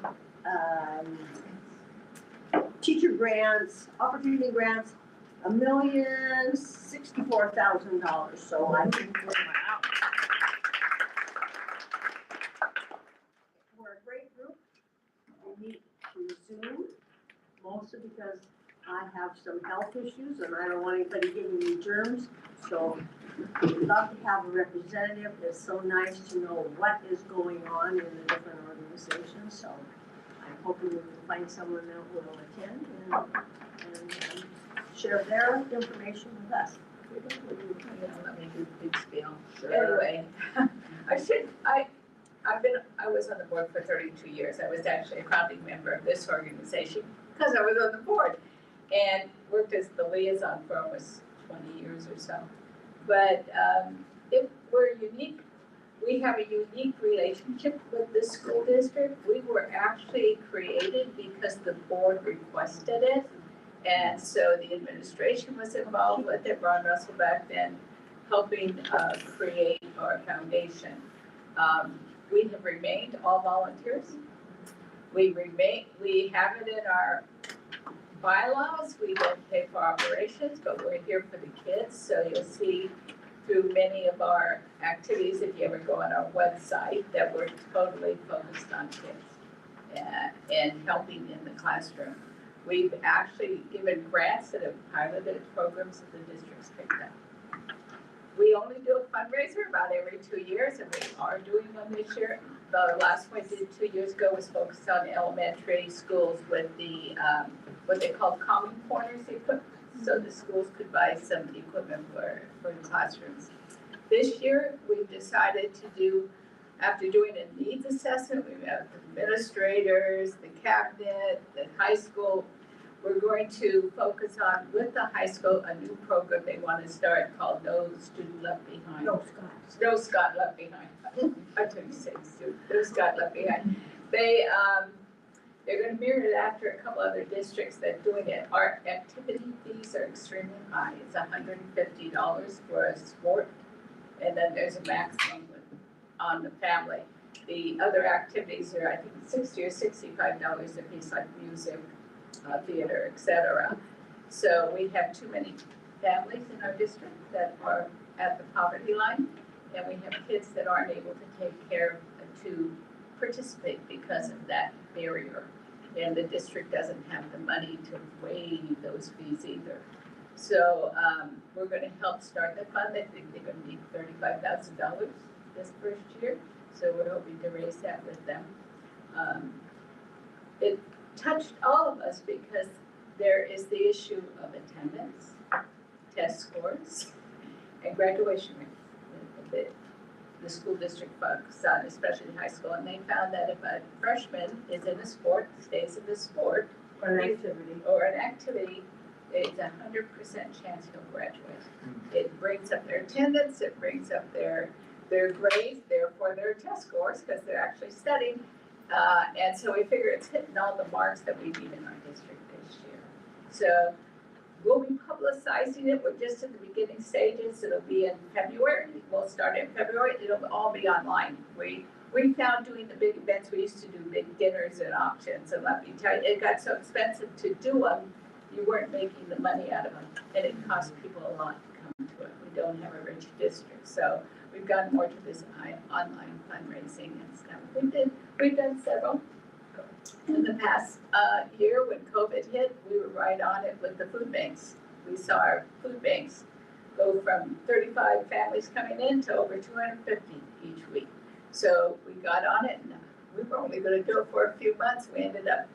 teacher grants, opportunity grants, $1,064,000, so I think we're a great group. We meet through Zoom, mostly because I have some health issues and I don't want anybody giving me germs, so we'd love to have a representative. It's so nice to know what is going on in the different organizations, so I'm hoping we can find someone that will attend and share their information with us. Let me do the big spiel. Anyway, I was on the board for 32 years. I was actually a founding member of this organization because I was on the board and worked as the liaison for almost 20 years or so. But we're unique. We have a unique relationship with the school district. We were actually created because the board requested it. And so the administration was involved with it, Ron Russell back then, helping create our foundation. We have remained all volunteers. We have it in our bylaws. We don't pay for operations, but we're here for the kids. So you'll see through many of our activities, if you ever go on our website, that we're totally focused on kids and helping in the classroom. We've actually given grants that have piloted programs that the district's picked up. We only do a fundraiser about every 2 years, and we are doing one this year. The last one we did 2 years ago was focused on elementary schools with the, what they call Common Corners equipment. So the schools could buy some equipment for the classrooms. This year, we've decided to do, after doing a needs assessment, we met with administrators, the cabinet, the high school. We're going to focus on, with the high school, a new program they want to start called No Student Left Behind. No, Scott. No Scott Left Behind. I couldn't say student, No Scott Left Behind. They're going to mirror it after a couple other districts that are doing it. Our activity fees are extremely high. It's $150 for a sport, and then there's a maximum on the family. The other activities are, I think, $60 or $65 a piece, like music, theater, etc. So we have too many families in our district that are at the poverty line, and we have kids that aren't able to take care to participate because of that barrier. And the district doesn't have the money to waive those fees either. So we're going to help start the fund. I think they're going to need $35,000 this first year. So we're hoping to raise that with them. It touched all of us because there is the issue of attendance, test scores, and graduation rates. The school district focused on, especially in high school, and they found that if a freshman is in a sport, stays in the sport, Or an activity. it's 100% chance he'll graduate. It brings up their attendance, it brings up their grades, therefore their test scores, because they're actually studying. And so we figure it's hitting all the marks that we need in our district this year. So we'll be publicizing it. We're just at the beginning stages. It'll be in February. We'll start in February. It'll all be online. We found doing the big events, we used to do big dinners and auctions, and let me tell you, it got so expensive to do them, you weren't making the money out of them, and it cost people a lot to come to it. We don't have a rich district, so we've gone more to this online fundraising and stuff. We've done several. In the past year, when COVID hit, we were right on it with the food banks. We saw our food banks go from 35 families coming in to over 250 each week. So we got on it, and we were only gonna do it for a few months. We ended up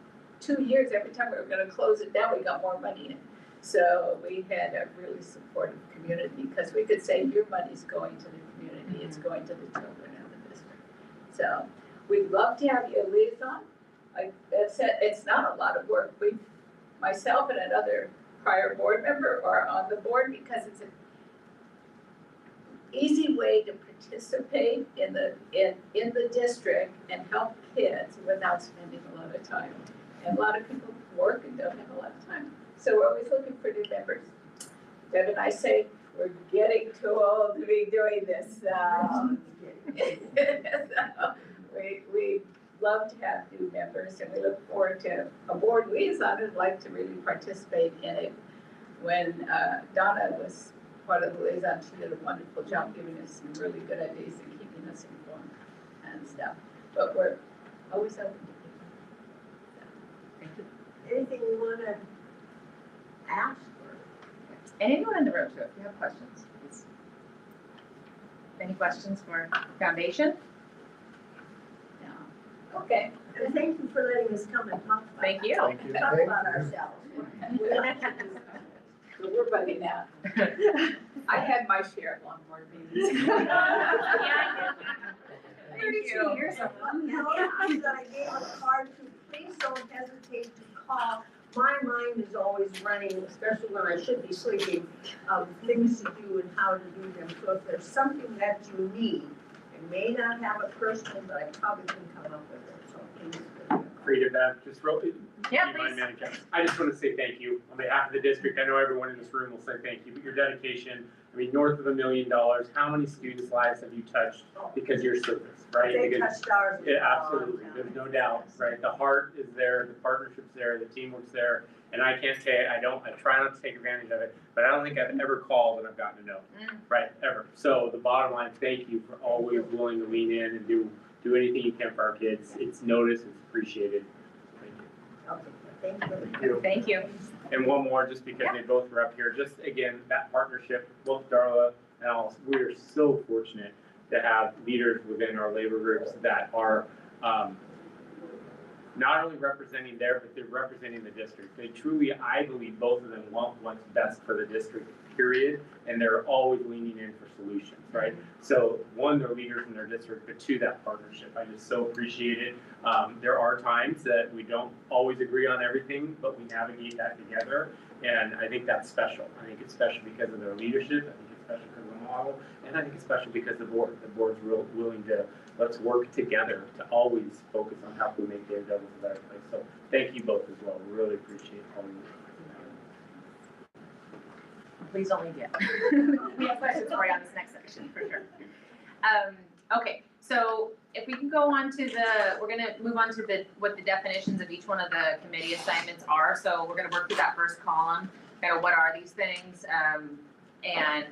2 years, every time we were gonna close it down, we got more money in. So we had a really supportive community, because we could say, your money's going to the community, it's going to the children of the district. So we'd love to have you a liaison. It's not a lot of work. Myself and another prior board member are on the board, because it's an easy way to participate in the district and help kids without spending a lot of time. And a lot of people work and don't have a lot of time. So we're always looking for new members. Deb and I say, we're getting too old to be doing this. So we love to have new members, and we look forward to a board liaison who'd like to really participate in it. When Donna was part of the liaison, she did a wonderful job giving us some really good ideas and keeping us informed and stuff. But we're always open to people. Thank you. Anything you wanna ask or? Anyone in the room too, if you have questions, please. Any questions for Foundation? No. Okay, And thank you for letting us come and talk about. thank you. Thank you. Talk about ourselves. So we're running out. I had my share of long board meetings. Yeah, I did. 32 years of them. That I gave a card to, please don't hesitate to call. My mind is always running, especially when I should be sleeping, of things to do and how to do them. So if there's something that you need, I may not have it personally, but I probably can come up with it, so please. Creative that, just wrote. Yeah, Do you mind, please. Madam Chair? I just want to say thank you on behalf of the district. I know everyone in this room will say thank you, but your dedication, I mean, north of $1 million, how many students' lives have you touched because of your service, right? They Because- touched ours. Yeah, absolutely, there's no doubt, right? The heart is there, the partnership's there, the teamwork's there, and I can't say, I try not to take advantage of it, but I don't think I've ever called and I've gotten a no, right, ever. So the bottom line, thank you for always willing to lean in and do anything you can for our kids. It's noticed, it's appreciated. Thank you. Okay, thank you. Thank you. Thank you. And one more, just because they both were up here, just again, that partnership, both Darla and Alice, we are so fortunate to have leaders within our labor groups that are not only representing there, but they're representing the district. They truly, I believe, both of them want what's best for the district, period, and they're always leaning in for solutions, right? So one, they're leaders in their district, but two, that partnership. I just so appreciate it. There are times that we don't always agree on everything, but we navigate that together, and I think that's special. I think it's special because of their leadership. I think it's special because of the model, and I think it's special because the board's real willing to let's work together to always focus on how can we make Daredevil a better place. So thank you both as well. We really appreciate all you do. Please don't leave yet. We have questions for you on this next section, for sure. Okay, so if we can go on to we're gonna move on to what the definitions of each one of the committee assignments are. So we're gonna work through that first column, kind of what are these things, and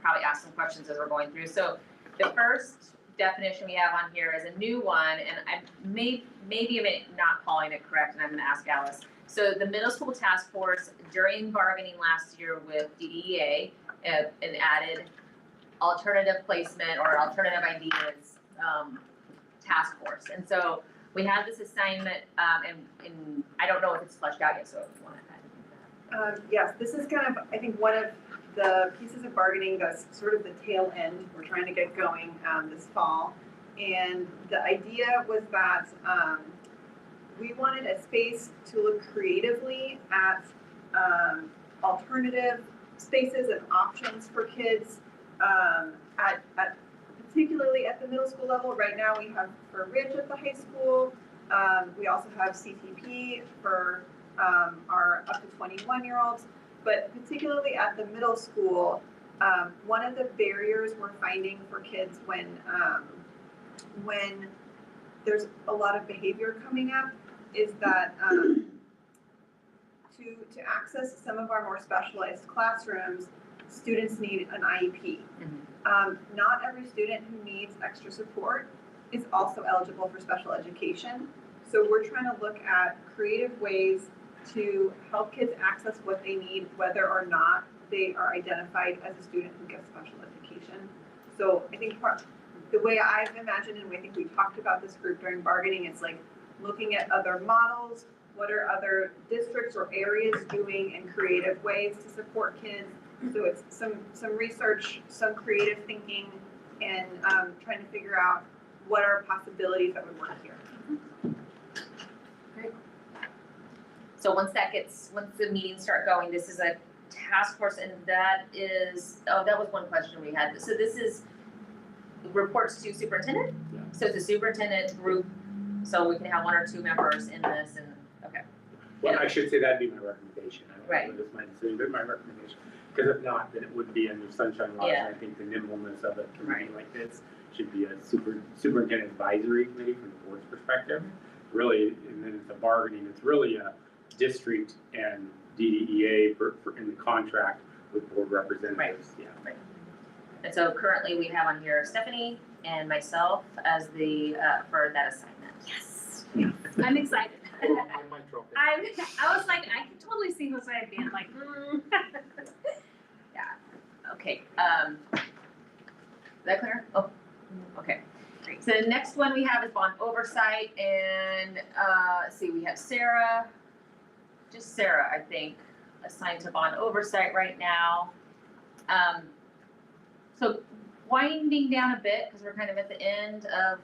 probably ask some questions as we're going through. So the first definition we have on here is a new one, and I maybe I'm not calling it correct, and I'm gonna ask Alice. So the middle school task force, during bargaining last year with DDEA, and added alternative placement or alternative ideas task force. And so we have this assignment, and I don't know if it's fleshed out yet, so if you want to add. Yes, this is kind of, I think, one of the pieces of bargaining that's sort of the tail end. We're trying to get going this fall. And the idea was that we wanted a space to look creatively at alternative spaces and options for kids particularly at the middle school level. Right now we have for Ridge at the high school. We also have CTP for our up to 21-year-olds. But particularly at the middle school, one of the barriers we're finding for kids when there's a lot of behavior coming up is that to access some of our more specialized classrooms, students need an IEP. Not every student who needs extra support is also eligible for special education. So we're trying to look at creative ways to help kids access what they need, whether or not they are identified as a student who gets special education. So I think the way I've imagined, and I think we talked about this group during bargaining, is like looking at other models, what are other districts or areas doing in creative ways to support kids. So it's some research, some creative thinking, and trying to figure out what are possibilities that would work here. So once the meetings start going, this is a task force, and that was one question we had. So this is reports to superintendent? Yeah. So it's a superintendent group, so we can have one or two members in this, and, okay. Well, I should say that'd be my recommendation. I don't Right. know if it's my decision, but my recommendation. Because if not, then it would be under sunshine laws. Yeah. And I think the nimbleness of a committee Right. like this should be a superintendent advisory committee from the board's perspective. Really, and then it's a bargaining, it's really a district and DDEA for in the contract with board representatives, yeah. And so currently we have on here Stephanie and myself as the, for that assignment. Yes. I'm excited. I might drop it. I was like, I could totally see Josiah being like, Yeah, okay, is that clear? Oh, okay. Great. So the next one we have is bond oversight, and, let's see, we have Sarah, just Sarah, I think, assigned to bond oversight right now. So winding down a bit, because we're kind of at the end of,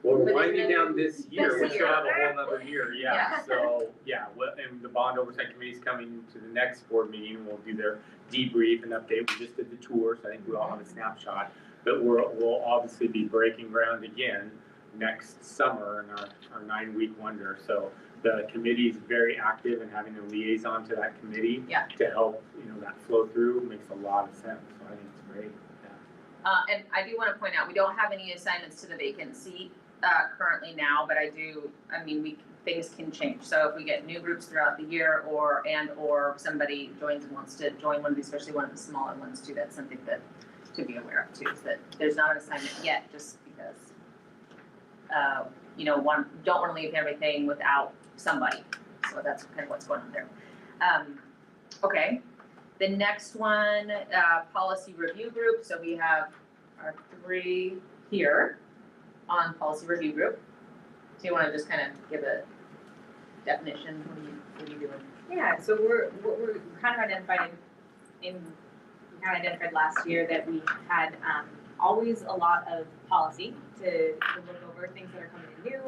Well, But we're it's winding been- down this year, we this still have a year. whole nother year, yeah, Yeah. so, yeah, and the bond oversight committee's coming to the next board meeting, we'll do their debrief and update, we just did the tour, so I think we all have a snapshot. But we'll obviously be breaking ground again next summer in our 9-week wonder, so the committee's very active and having a liaison to that committee Yeah. to help, that flow through makes a lot of sense, so I think it's great, yeah. and I do want to point out, we don't have any assignments to the vacant seat currently now, but things can change. So if we get new groups throughout the year or somebody joins and wants to join one of these, especially one of the smaller ones too, that's something that to be aware of too, is that there's not an assignment yet just because, don't want to leave everything without somebody. So that's kind of what's going on there. Okay, the next one, policy review group. So we have our 3 here on policy review group. Do you want to just kind of give a definition? What are you doing? Yeah, so what we're kind of identified last year that we had always a lot of policy to look over, things that are coming in new,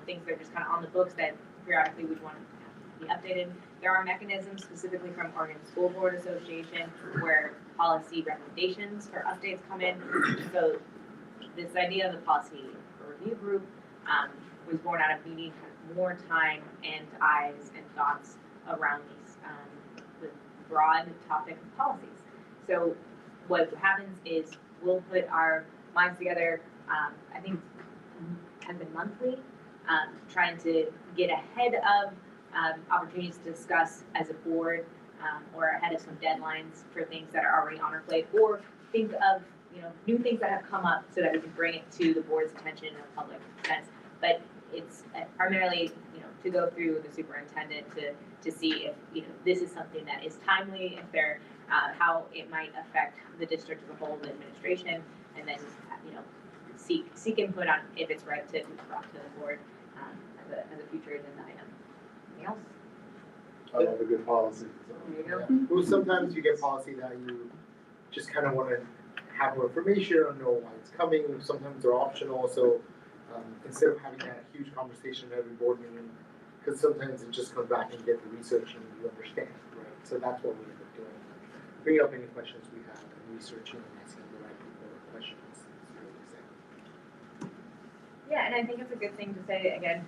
things that are just kind of on the books that periodically we'd want to be updated. There are mechanisms specifically from Oregon School Board Association where policy recommendations for updates come in. So this idea of the policy review group was born out of needing kind of more time and eyes and thoughts around these the broad topic of policies. So what happens is we'll put our minds together, I think have been monthly, trying to get ahead of opportunities to discuss as a board or ahead of some deadlines for things that are already on our plate, or think of new things that have come up so that we can bring it to the board's attention in a public sense. But it's primarily to go through the superintendent to see if this is something that is timely, if they're how it might affect the district as a whole, the administration, and then seek input on if it's right to be brought to the board as a future agenda item. Anything else? I love a good policy, so. There you go. Yeah. Well, sometimes you get policy that you just kind of want to have more information or know why it's coming. Sometimes they're optional, so instead of having that huge conversation at every board meeting, because sometimes it just comes back and you get the research and you understand, right? So that's what we end up doing. Bring up any questions we have and researching and asking the right people the questions. Yeah, and I think it's a good thing to say, again,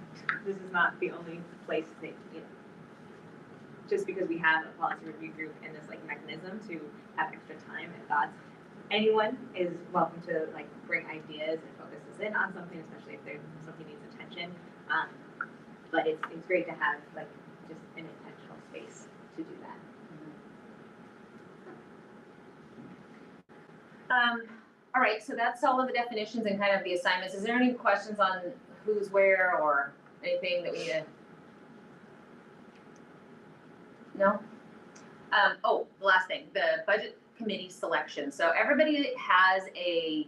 this is not the only place that, just because we have a policy review group and this mechanism to have extra time and thoughts, anyone is welcome to bring ideas and focus this in on something, especially if there's something needs attention. But it's great to have just an intentional space to do that. All right, so that's all of the definitions and kind of the assignments. Is there any questions on who's where or anything that we need to? No? Oh, the last thing, the budget committee selection. So everybody has a,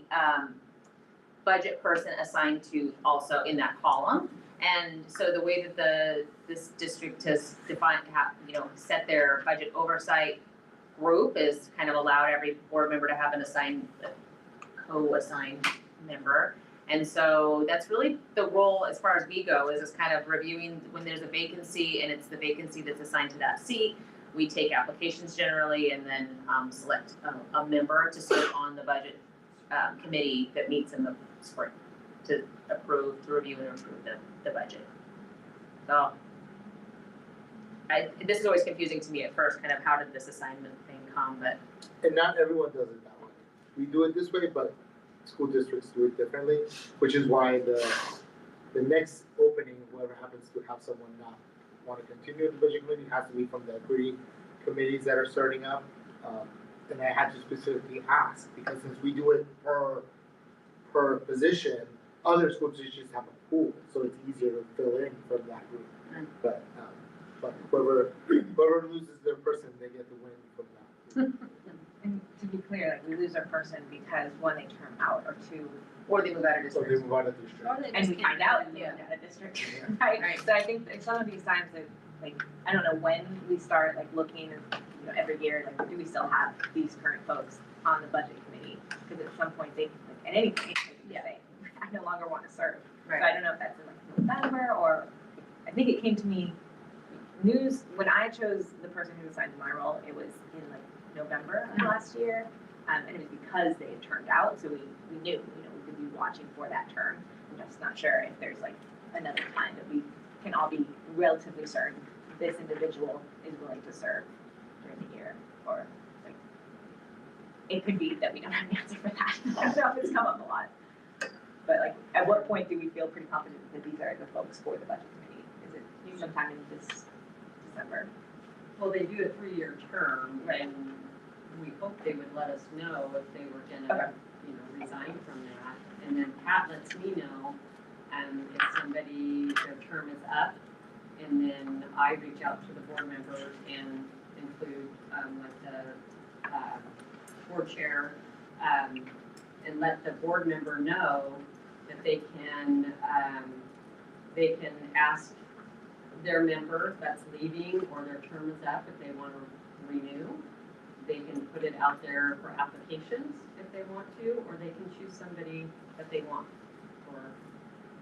budget person assigned to also in that column. And so the way that this district has defined, set their budget oversight group is kind of allowed every board member to have an assigned, co-assigned member. And so that's really the role as far as we go, is kind of reviewing when there's a vacancy and it's the vacancy that's assigned to that seat. We take applications generally and then select a member to serve on the budget committee that meets in the spring to review and approve the budget. So this is always confusing to me at first, kind of how did this assignment thing come, but. And not everyone does it that way. We do it this way, but school districts do it differently, which is why the next opening, whoever happens to have someone not want to continue the budget committee, has to be from the equity committees that are starting up. And I had to specifically ask, because since we do it per position, other school districts have a pool, so it's easier to fill in from that group. But whoever loses their person, they get the win from that. And to be clear, like, we lose our person because one, they term out, or two, or they move out of So they district. move out of district. And we find out they moved out of district, right? So I think in some of these times that, like, I don't know when we start like looking, every year, like, do we still have these current folks on the budget committee? Because at some point they, like, at any point, they can say, I no longer want to serve. So I don't know if that's in like November, or I think it came to me news when I chose the person who was assigned to my role. It was in like November of last year, and it was because they had turned out. So we knew, we could be watching for that turn. I'm just not sure if there's like another time that we can all be relatively certain this individual is willing to serve during the year, or like it could be that we don't have an answer for that. I don't know if it's come up a lot. But like, at what point do we feel pretty confident that these are the folks for the budget committee? Is it sometime in this December? Well, they do a 3-year term, Right. and we hope they would let us know if they were gonna, resign from that. And then Pat lets me know, if somebody, their term is up, and then I reach out to the board members and include, like the, board chair, and let the board member know that they can ask their member that's leaving or their term is up if they want to renew. They can put it out there for applications if they want to, or they can choose somebody that they want for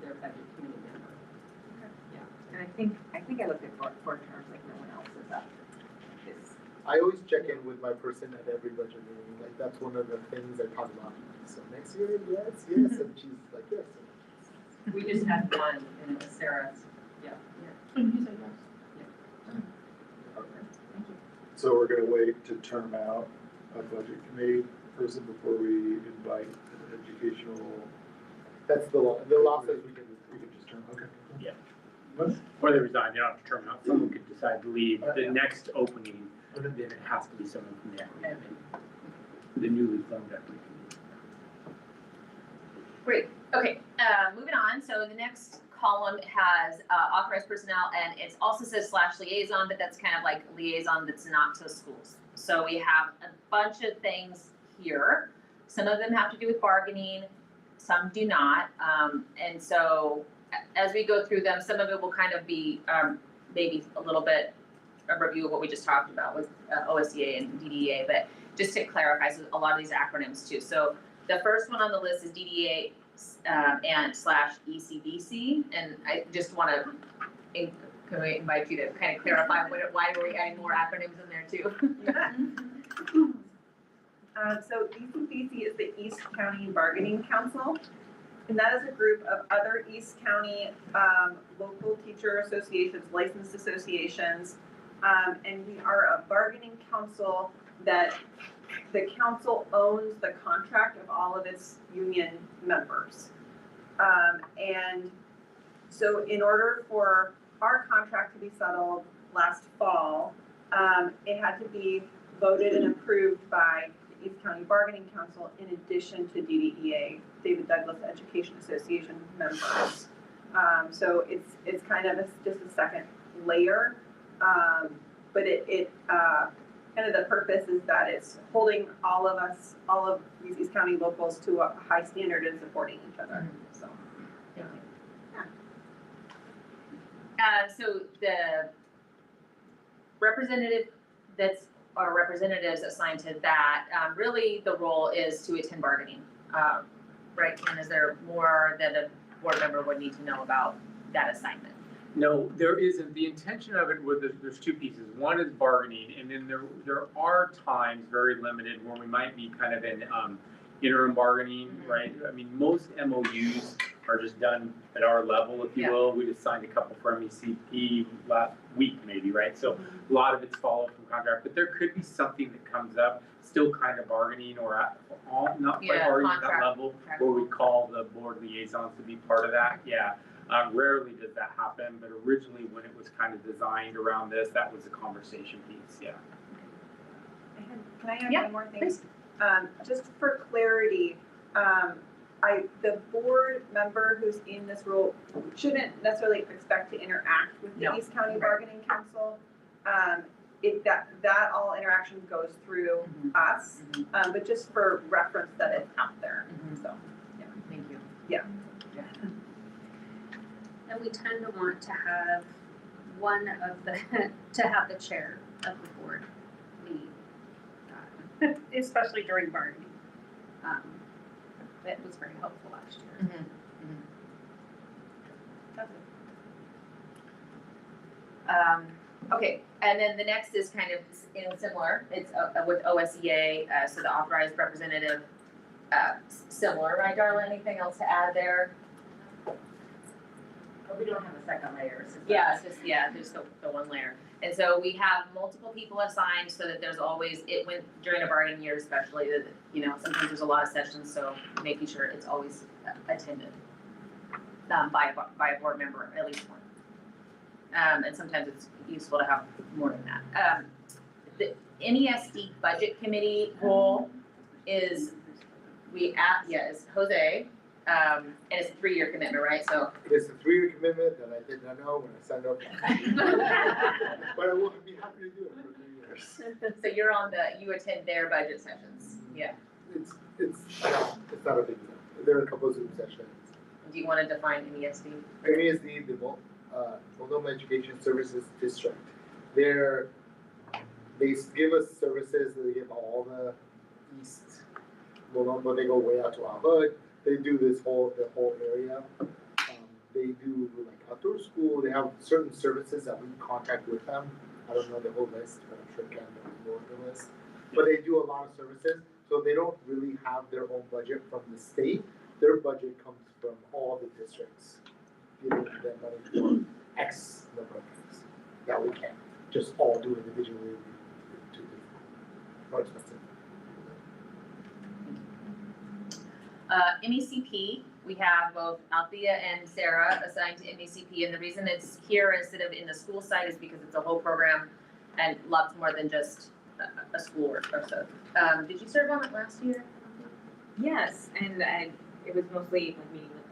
their budget committee member. And I think I looked at four terms like no one else is up. I always check in with my person at every budget meeting. Like, that's one of the things I talk about. So next year, yes, and she's like, yes. We just had one, and it was Sarah's. And you said yes. So we're gonna wait to term out a budget committee person before we invite an educational. That's the law. The law says we can just term, okay. Yeah. Or they resign, you don't have to term out, someone could decide to leave, the next opening, then it has to be someone from the equity committee. The newly formed equity committee. Great, okay, moving on, so the next column has authorized personnel, and it also says /liaison, but that's kind of like liaison that's not to schools. So we have a bunch of things here. Some of them have to do with bargaining, some do not. And so as we go through them, some of it will kind of be maybe a little bit a review of what we just talked about with OSEA and DDA, but just to clarify, so a lot of these acronyms too. So the first one on the list is DDA and /ECDC, and I just want to invite you to kind of clarify why are we adding more acronyms in there too? So ECBC is the East County Bargaining Council, and that is a group of other East County local teacher associations, licensed associations, and we are a bargaining council that the council owns the contract of all of its union members. And so in order for our contract to be settled last fall, it had to be voted and approved by East County Bargaining Council in addition to DDEA, David Douglas Education Association members. So it's kind of just a second layer, but it kind of the purpose is that it's holding all of these East County locals to a high standard and supporting each other, so. So the representative or representatives assigned to that, really the role is to attend bargaining. Right, Ken, is there more that a board member would need to know about that assignment? No, there isn't. The intention of it was, there's two pieces. One is bargaining, and then there are times, very limited, where we might be kind of in interim bargaining, right? I mean, most MOUs are just done at our level, if you will. We just signed a couple for MECP last week maybe, right? So a lot of it's followed from contract, but there could be something that comes up, still kind of bargaining or not quite bargaining at that level, where we call the board liaisons to be part of that, rarely does that happen, but originally when it was kind of designed around this, that was a conversation piece, Can I add one more thing? Please. Just for clarity, the board member who's in this role shouldn't necessarily expect to interact with the East County Bargaining Council. That all interaction goes through us, but just for reference that it's out there, so. Thank you. And we tend to want to have to have the chair of the board lead, especially during bargaining. That was very helpful last year. Okay, and then the next is kind of similar. It's with OSEA, so the authorized representative, similar, right, Darla? Anything else to add there? We don't have a second layer. So It's just the one layer. And so we have multiple people assigned so that there's always, during a bargaining year especially, that, sometimes there's a lot of sessions, so making sure it's always attended by a board member, at least one. And sometimes it's useful to have more than that. The MESD budget committee role is Jose. And it's a 3-year commitment, right? So It's a 3-year commitment that I did not know when I signed up. But I will be happy to do it for 3 years. So you attend their budget sessions. Yeah. It's not a big deal. There are a couple of Zoom sessions. Do you want to define MESD? MESD, the Multnomah Education Services District. They give us services, they give all the East Multnomah, they go way out to our hood. They do the whole area. They do like outdoor school. They have certain services that we contract with them. I don't know the whole list, but I'm sure Ken knows more of the list. But they do a lot of services, so they don't really have their own budget from the state. Their budget comes from all the districts, giving them money for X number of things that we can't just all do individually. Too more expensive. MECP, we have both Althea and Sarah assigned to MECP, and the reason it's here instead of in the school side is because it's a whole program and lots more than just a school or so. Did you serve on it last year? Yes, and it was mostly like meeting with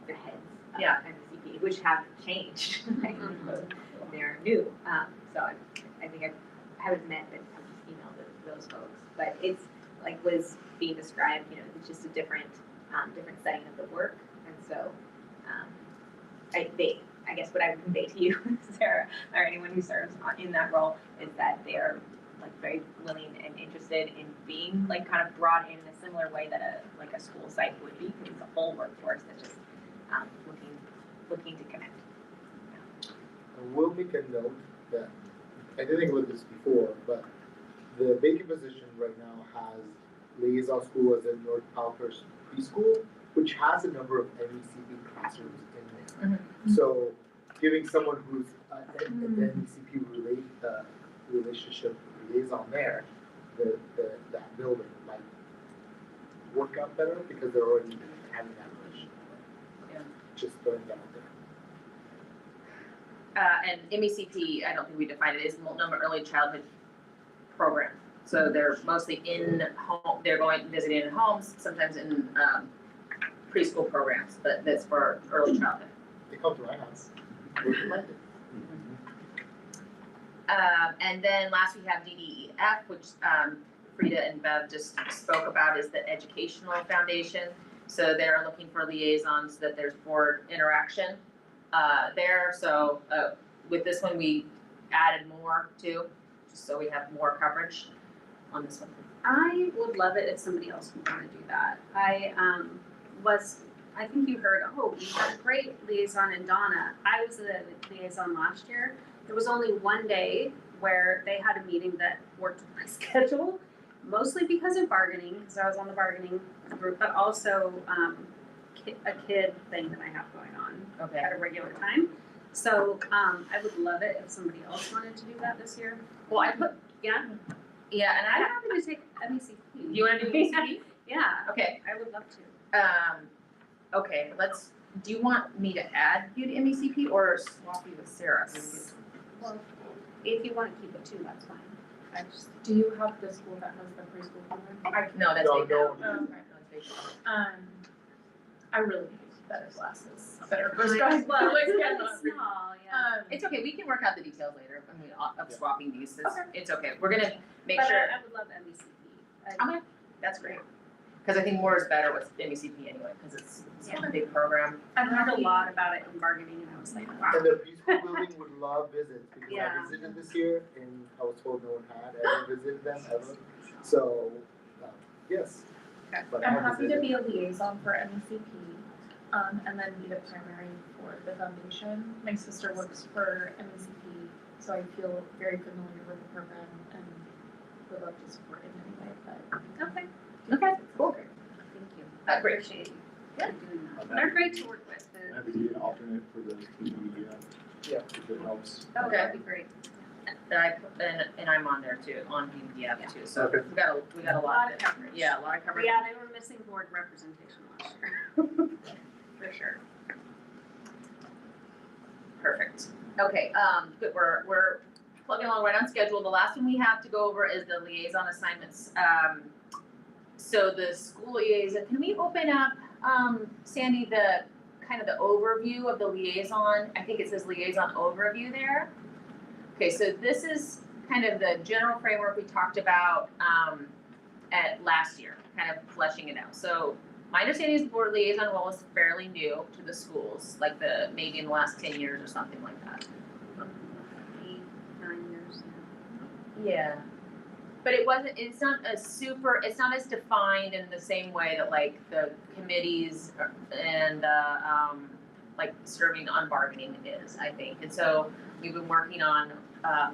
the heads of MECP, which have changed. They're new, so I think I haven't met, but I've just emailed those folks. But it's like was being described, it's just a different setting of the work, and so I guess what I would convey to you, Sarah, or anyone who serves in that role, is that they are like very willing and interested in being like kind of brought in a similar way that a school site would be, because it's a whole workforce that's just looking to connect. I will make a note that I didn't think about this before, but the vacant position right now has liaison school as in North Palmhurst Preschool, which has a number of MECP classrooms in there. So giving someone who's an MECP relationship liaison there, that building might work out better because they're already having that relationship. Just throwing that out there. And MECP, I don't think we defined it, is Multnomah Early Childhood Program. So they're mostly in home, they're going, visiting in homes, sometimes in, preschool programs, but that's for early childhood. They come to my house. And then last we have DDEF, which, Frida and Bev just spoke about, is the Educational Foundation. So they're looking for liaisons so that there's board interaction, there. So, with this one, we added more too, just so we have more coverage on this one. I would love it if somebody else would wanna do that. I think you heard, oh, we had a great liaison in Donna. I was the liaison last year. There was only one day where they had a meeting that worked with my schedule, mostly because of bargaining, because I was on the bargaining group, but also a kid thing that I have going on Okay. at a regular time. So I would love it if somebody else wanted to do that this year. Well, I put, Yeah, yeah, and I'm I, happy to take MECP. you wanna do ECB? Yeah, Okay, I would love to. okay, do you want me to add you to MECP or swap you with Sarah? Well, if you wanna keep it too, that's fine. I just, Do you have the school that has the preschool program? No, that's No, big no. now. Oh, okay. No, it's big. I really need better glasses, better well, prescribed. it's small, yeah. It's okay, we can work out the details later, I mean, of swapping these, Okay. it's okay, we're gonna make But sure, I would love MECP. okay, that's great. Cause I think more is better with MECP anyway, cause it's a big program. I learned a lot about it in bargaining and I was like, wow. And the preschool building would love visits because I Yeah. visited this year and I was told no one had ever visited them ever. So, yes. Okay. But I I'm have happy to visited. be a liaison for MECP, and then be the primary for the foundation. My sister works for MECP, so I feel very familiar with the program and would love to support it in any way, but. Okay, Okay, cool. thank you. Great. Appreciate you Yeah. doing that. I'm They're happy- great to work with. Happy to be an alternate for the Yeah. if it helps. Oh, Okay. that'd be great. And I'm on there too, on PPF too, so Okay. we got a A lot lot of there. coverage. Yeah, a lot of coverage. Yeah, they were missing board representation last year. For sure. Perfect. Okay, good, we're plugging along right on schedule. The last one we have to go over is the liaison assignments. So the school liaison, can we open up, Sandy, the kind of the overview of the liaison? I think it says liaison overview there. Okay, so this is kind of the general framework we talked about, at last year, kind of fleshing it out. So my understanding is the board liaison role is fairly new to the schools, like maybe in the last 10 years or something like that. 8, 9 years Yeah. But it's not as defined in the same way that like the committees and, like serving on bargaining is, I think. And so we've been working on,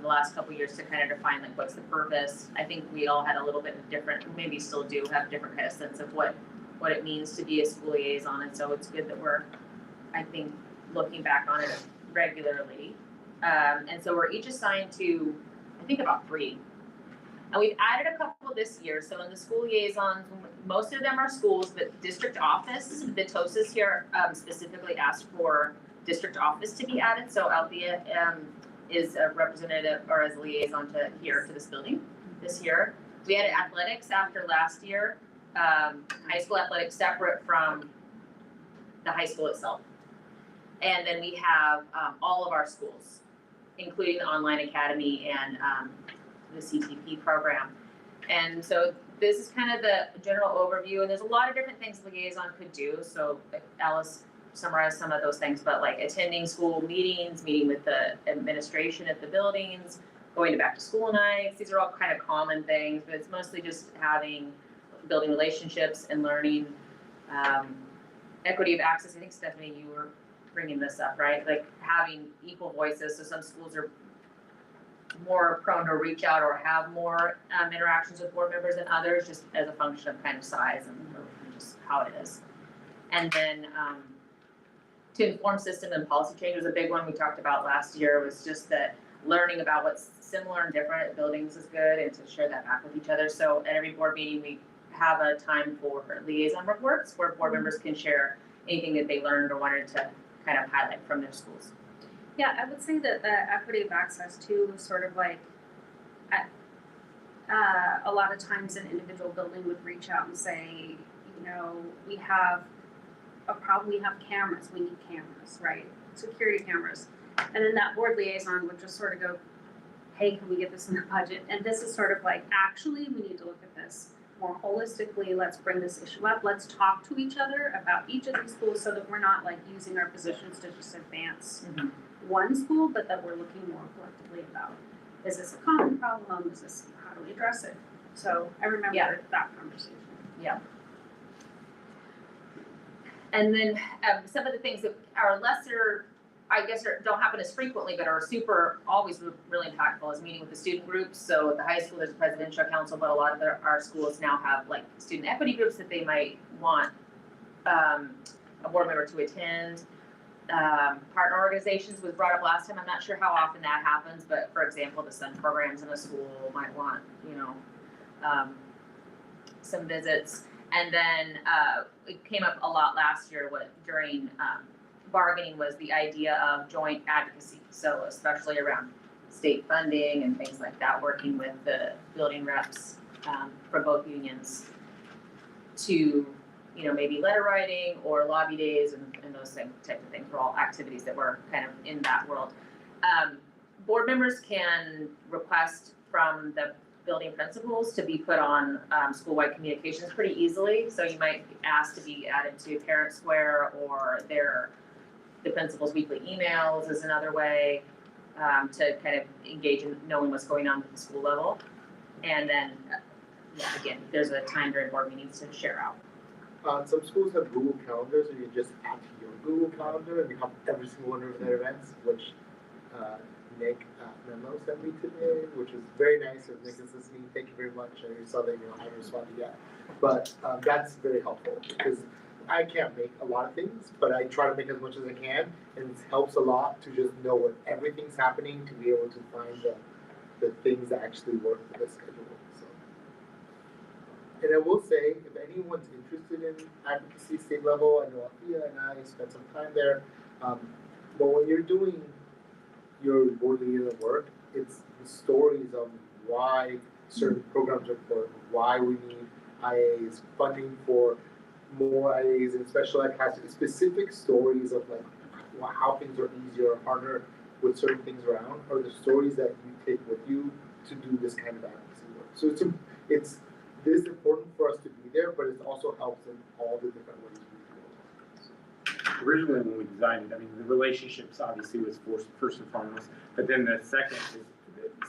the last couple of years to kind of define like what's the purpose. I think we all had a little bit of different, maybe still do have different kind of sense of what it means to be a school liaison. And so it's good that we're, I think, looking back on it regularly. And so we're each assigned to, I think, about 3. And we've added a couple this year. So in the school liaisons, most of them are schools, but district office, the TOSAs here specifically asked for district office to be added. So Althea is a representative or as a liaison to this building this year. We added athletics after last year. High school athletics separate from the high school itself. And then we have all of our schools, including the online academy and the CTP program. And so this is kind of the general overview, and there's a lot of different things liaison could do. So Alice summarized some of those things, but like attending school meetings, meeting with the administration at the buildings, going to back to school nights, these are all kind of common things, but it's mostly just building relationships and learning, equity of access. I think Stephanie, you were bringing this up, right? Like having equal voices. So some schools are more prone to reach out or have more interactions with board members than others, just as a function of kind of size and just how it is. And then to inform system and policy change was a big one we talked about last year, was just that learning about what's similar and different at buildings is good, and to share that back with each other. So at every board meeting, we have a time for liaison reports where board members can share anything that they learned or wanted to kind of highlight from their schools. Yeah, I would say that the equity of access too was sort of like, a lot of times an individual building would reach out and say, you know, we have a problem, we have cameras, we need cameras, right? Security cameras. And then that board liaison would just sort of go, hey, can we get this in the budget? And this is sort of like, actually, we need to look at this more holistically. Let's bring this issue up. Let's talk to each other about each of these schools so that we're not like using our positions to just advance one school, but that we're looking more collectively about, is this a common problem? Is this, how do we address it? So I remember that conversation. Yeah. And then some of the things that are lesser, I guess, don't happen as frequently, but are always really impactful is meeting with the student groups. So at the high school, there's a presidential council, but a lot of our schools now have like student equity groups that they might want a board member to attend. Partner organizations was brought up last time. I'm not sure how often that happens, but for example, the SUN programs in a school might want, you know, some visits. And then it came up a lot last year during bargaining was the idea of joint advocacy. So especially around state funding and things like that, working with the building reps from both unions to, you know, maybe letter writing or lobby days and those type of things were all activities that were kind of in that world. Board members can request from the building principals to be put on school-wide communications pretty easily. So you might ask to be added to Parent Square or the principal's weekly emails is another way to kind of engage in knowing what's going on at the school level. And then, again, there's a time during board meetings to share out. Some schools have Google Calendars, so you can just add to your Google Calendar and you have every single one of their events, which Nick Memo sent me today, which is very nice. If Nick is listening, thank you very much. I saw that I haven't responded yet, but that's very helpful because I can't make a lot of things, but I try to make as much as I can, and it helps a lot to just know what everything's happening to be able to find the things that actually work for the schedule. So, and I will say, if anyone's interested in advocacy state level, I know Althea and I spent some time there. But when you're doing your board liaison work, it's the stories of why certain programs are important, why we need IAs, funding for more IAs and special ed classes, specific stories of like how things are easier or harder with certain things around, are the stories that you take with you to do this kind of advocacy work. So it's this important for us to be there, but it also helps in all the different ways we do it. Originally, when we designed it, I mean, the relationships obviously was first and foremost, but then the second is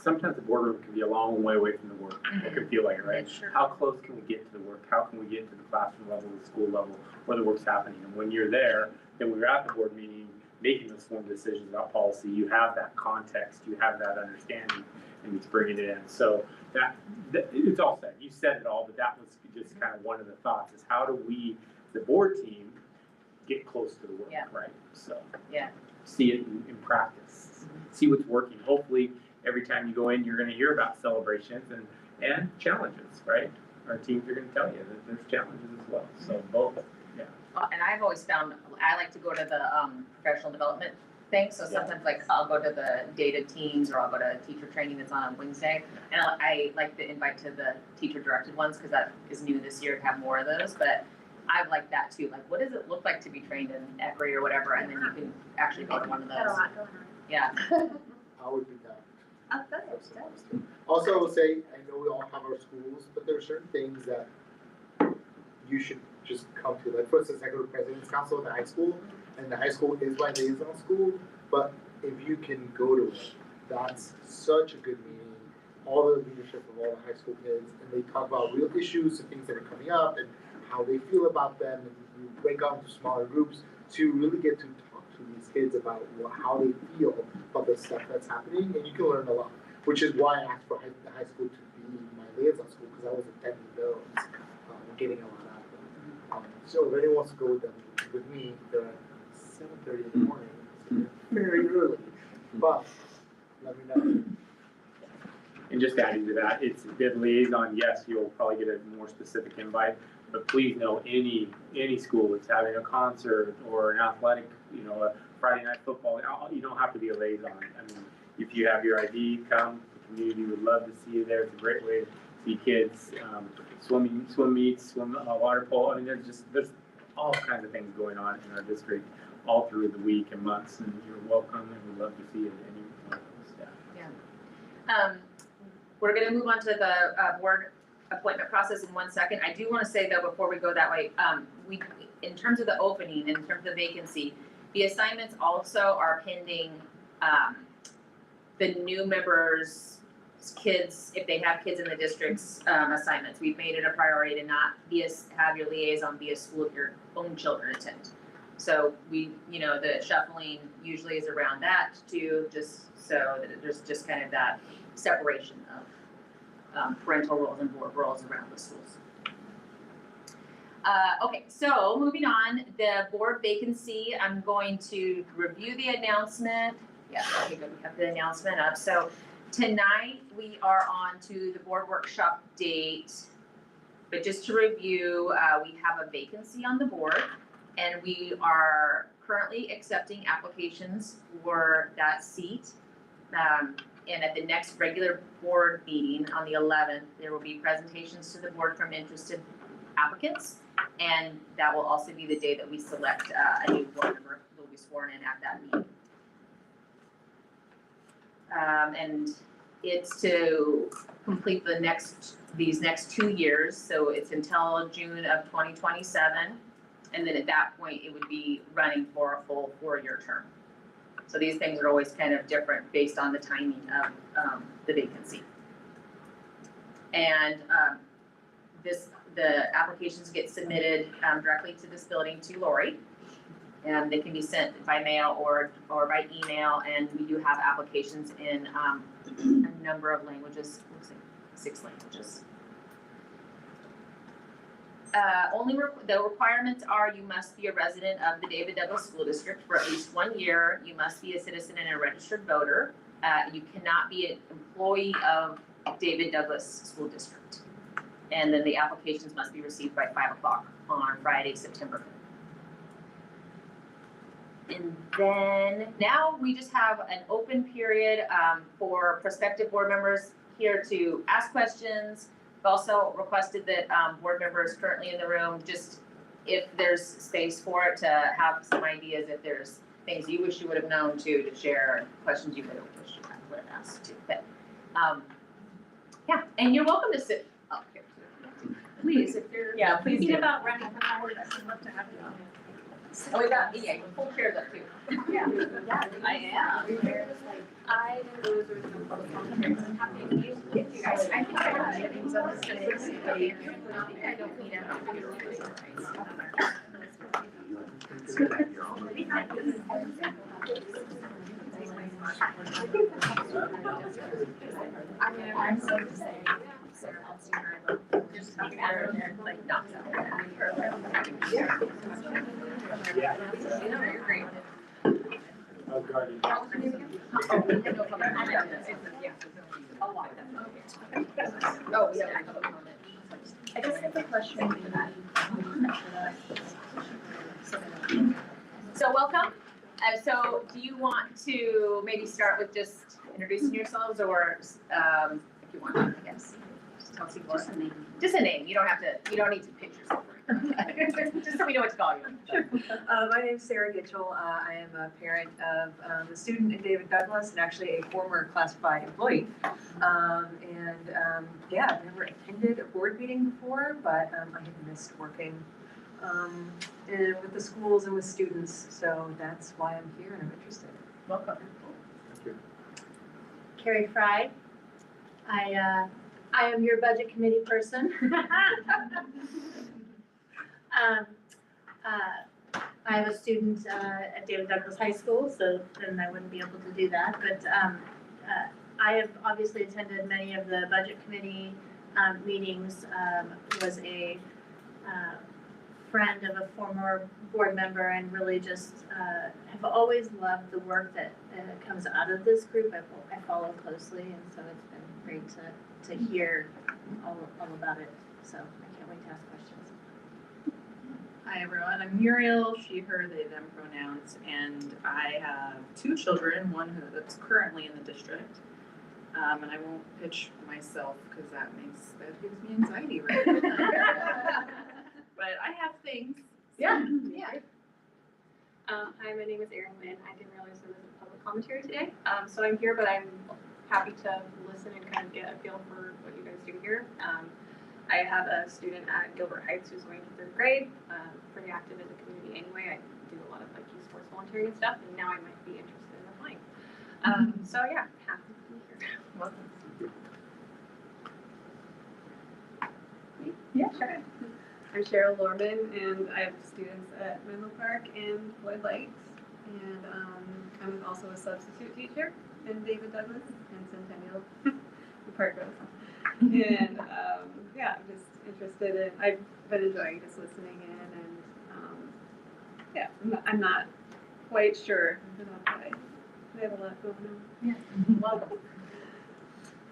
sometimes the boardroom can be a long way away from the work. It can feel like it, right? Sure. How close can we get to the work? How can we get to the classroom level, the school level, where the work's happening? And when you're there, then when you're at the board meeting, making those formed decisions about policy, you have that context, you have that understanding, and it's bringing it in. So that it's all said. You said it all, but that was just kind of one of the thoughts: is how do we, the board team, get close to the work, right? So see it in practice, see what's working. Hopefully, every time you go in, you're going to hear about celebrations and challenges, right? Our teams are going to tell you that there's challenges as well. So both, And I've always found I like to go to the professional development thing. So sometimes like I'll go to the data teams or I'll go to teacher training that's on Wednesday. And I like the invite to the teacher directed ones because that is new this year to have more of those. But I like that too. Like, what does it look like to be trained in equity or whatever? And then you can actually go to one of those. Yeah. I would do that. Also, I will say, I know we all have our schools, but there are certain things that you should just come to. Like, for instance, I go to President's Council in the high school, and the high school is my liaison school, but if you can go to it, that's such a good meeting. All the leadership of all the high school kids, and they talk about real issues and things that are coming up and how they feel about them, and you break out into smaller groups to really get to talk to these kids about how they feel about the stuff that's happening, and you can learn a lot, which is why I asked for the high school to be my liaison school, because I was attending those and getting a lot out of them. So if anyone wants to go with me, they're at 7:30 in the morning, so they're very early, but let me know. And just adding to that, it's the liaison. Yes, you'll probably get a more specific invite, but please know any school that's having a concert or an athletic, a Friday night football, you don't have to be a liaison. I mean, if you have your ID, come. The community would love to see you there. It's a great way see kids, swim meets, water polo. I mean, there's all kinds of things going on in our district all through the week and months, and you're welcome, and we'd love to see you any one of those staff. We're gonna move on to the board appointment process in 1 second. I do wanna say though, before we go that way, in terms of the opening, in terms of vacancy, the assignments also are pending, the new members' kids, if they have kids in the district's assignments. We've made it a priority to not have your liaison be a school if your own children attend. So the shuffling usually is around that too, just so that there's just kind of that separation of parental roles and board roles around the schools. Okay, so moving on, the board vacancy, I'm going to review the announcement. Yeah, okay, good, we have the announcement up. So tonight we are on to the board workshop date. But just to review, we have a vacancy on the board and we are currently accepting applications for that seat. And at the next regular board meeting on the 11th, there will be presentations to the board from interested applicants. And that will also be the day that we select a new board member who will be sworn in at that meeting. And it's to complete these next 2 years. So it's until June of 2027. And then at that point, it would be running for a full 4-year term. So these things are always kind of different based on the timing of the vacancy. And the applications get submitted directly to this building to Lori. And they can be sent by mail or by email. And we do have applications in a number of languages, let's see, 6 languages. The requirements are you must be a resident of the David Douglas School District for at least 1 year. You must be a citizen and a registered voter. You cannot be an employee of David Douglas School District. And then the applications must be received by 5 o'clock on Friday, September 5th. And then now we just have an open period for prospective board members here to ask questions. We've also requested that board members currently in the room, just if there's space for it, to have some ideas, if there's things you wish you would have known to share, questions you would have wished you would have asked to. But yeah, and you're welcome to sit up here too. Please, if you're please Thinking do. about running for board, I'd love to have you on. Oh, we got full chairs up too. Yeah. I am. I those are some public comments. You guys, I think I have meetings on this. I don't need I'm so excited. Sarah, I'll see her. Just something out of there, like not Yeah. You're great. Oh, guardian. Oh, yeah. I just have a question. So welcome. So do you want to maybe start with just introducing yourselves, or if you want, I guess. Just tell us Just a name. Just a name. You don't need to pitch yourself. Just so we know what to call you. My name's Sarah Gitchell. I am a parent of a student in David Douglas and actually a former classified employee. Yeah, I've never attended a board meeting before, but I have missed working with the schools and with students. So that's why I'm here and I'm interested. Welcome. Thank you. Carrie Fry. I am your budget committee person. I have a student at David Douglas High School, so then I wouldn't be able to do that. But I have obviously attended many of the budget committee meetings. Was a friend of a former board member, and really just have always loved the work that comes out of this group. I follow closely, and so it's been great to hear all about it. So I can't wait to ask questions. Hi everyone, I'm Muriel, she, her, they, them pronouns, and I have 2 children, one that's currently in the district, And I won't pitch myself because that gives me anxiety right now. But I have things. Yeah. Hi, my name is Erin Lynn. I didn't realize there was a public commentary today. So I'm here, but I'm happy to listen and kind of get a feel for what you guys do here. I have a student at Gilbert Heights who's going to third grade, pretty active in the community anyway. I do a lot of like youth sports volunteering and stuff, and now I might be interested in applying. So yeah, happy to be here. Welcome. Yeah, sure. I'm Cheryl Lorman, and I have students at Menlo Park and Floyd Lakes, and I'm also a substitute teacher in David Douglas and Centennial Park Rose. And yeah, I'm just interested in. I've been enjoying just listening in, and yeah, I'm not quite sure, but I have a lot going on. Yeah. Welcome.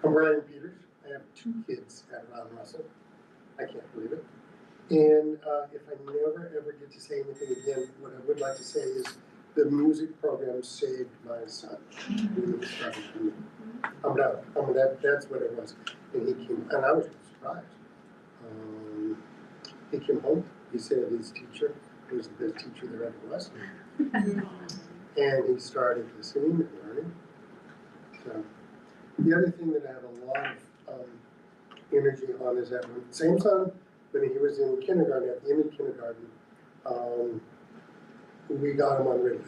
I'm Brian Peters. I have 2 kids at Ron Russell. I can't believe it. And if I never ever get to say anything again, what I would like to say is the music program saved my son. Really started to me. I'm done. I mean, that's what it was. And he came, and I was surprised. He came home. He said his teacher was the best teacher there ever was. And he started listening and learning. So the other thing that I have a lot of energy on is that when same son, when he was in kindergarten, at the end of kindergarten, we got him on radio,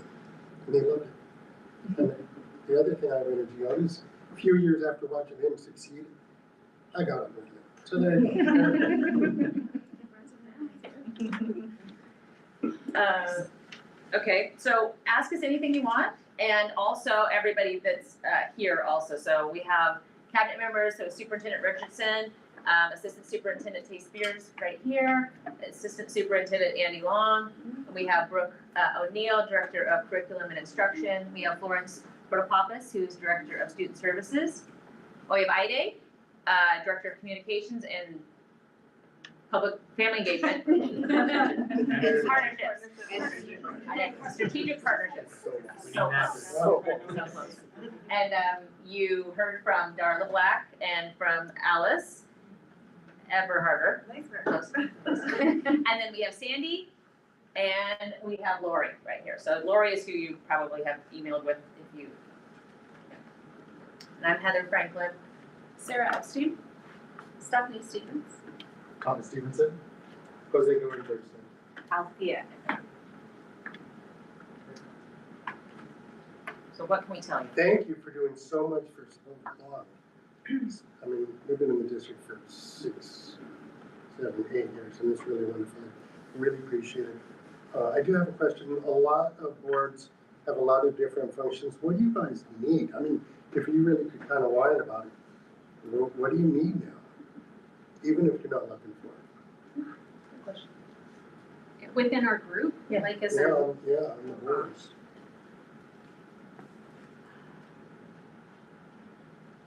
and he loved it. And the other thing I have energy on is a few years after watching him succeed, I got him radio. So there you go. Okay, so ask us anything you want, and also everybody that's here also. So we have cabinet members, so Superintendent Richardson, Assistant Superintendent Tay Spears right here, Assistant Superintendent Andy Long. We have Brooke O'Neill, Director of Curriculum and Instruction. We have Florence Protopappas, who's Director of Student Services. Oyab Aide, Director of Communications and Public Family Engagement. Partnerships. Strategic partnerships. So close. And you heard from Darla Black and from Alice Everharder. Close. And then we have Sandy and we have Lori right here. So Lori is who you probably have emailed with if you. And I'm Heather Franklin. Sarah Epstein, Stephanie Stevens, Thomas Stevenson. Jose Gordon Thurston. Althea. So what can we tell you? Thank you for doing so much for so long. I mean, we've been in the district for 6, 7, 8 years, and it's really wonderful. I really appreciate it. I do have a question. A lot of boards have a lot of different functions. What do you guys need? I mean, if you really could kind of whine about it, what do you need now? Even if you're not looking for it. within our group, like as a. Yeah, on the boards.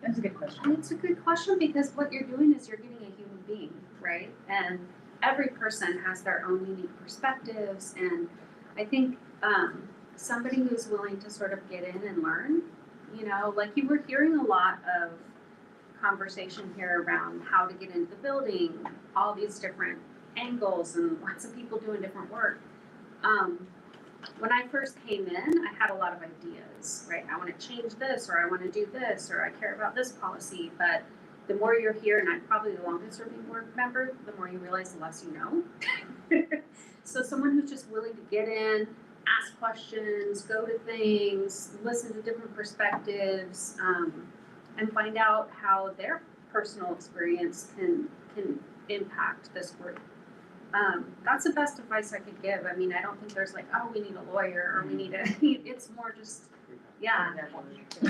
That's a good question. And it's a good question because what you're doing is you're getting a human being, right? And every person has their own unique perspectives, and I think somebody who's willing to sort of get in and learn, you know, like you were hearing a lot of conversation here around how to get into the building, all these different angles and lots of people doing different work. When I first came in, I had a lot of ideas, right? I want to change this, or I want to do this, or I care about this policy. But the more you're here, and I'm probably the longest serving board member, the more you realize the less you know. So someone who's just willing to get in, ask questions, go to things, listen to different perspectives, and find out how their personal experience can impact this group. That's the best advice I could give. I mean, I don't think there's like, oh, we need a lawyer or we need a, it's more just, yeah. We do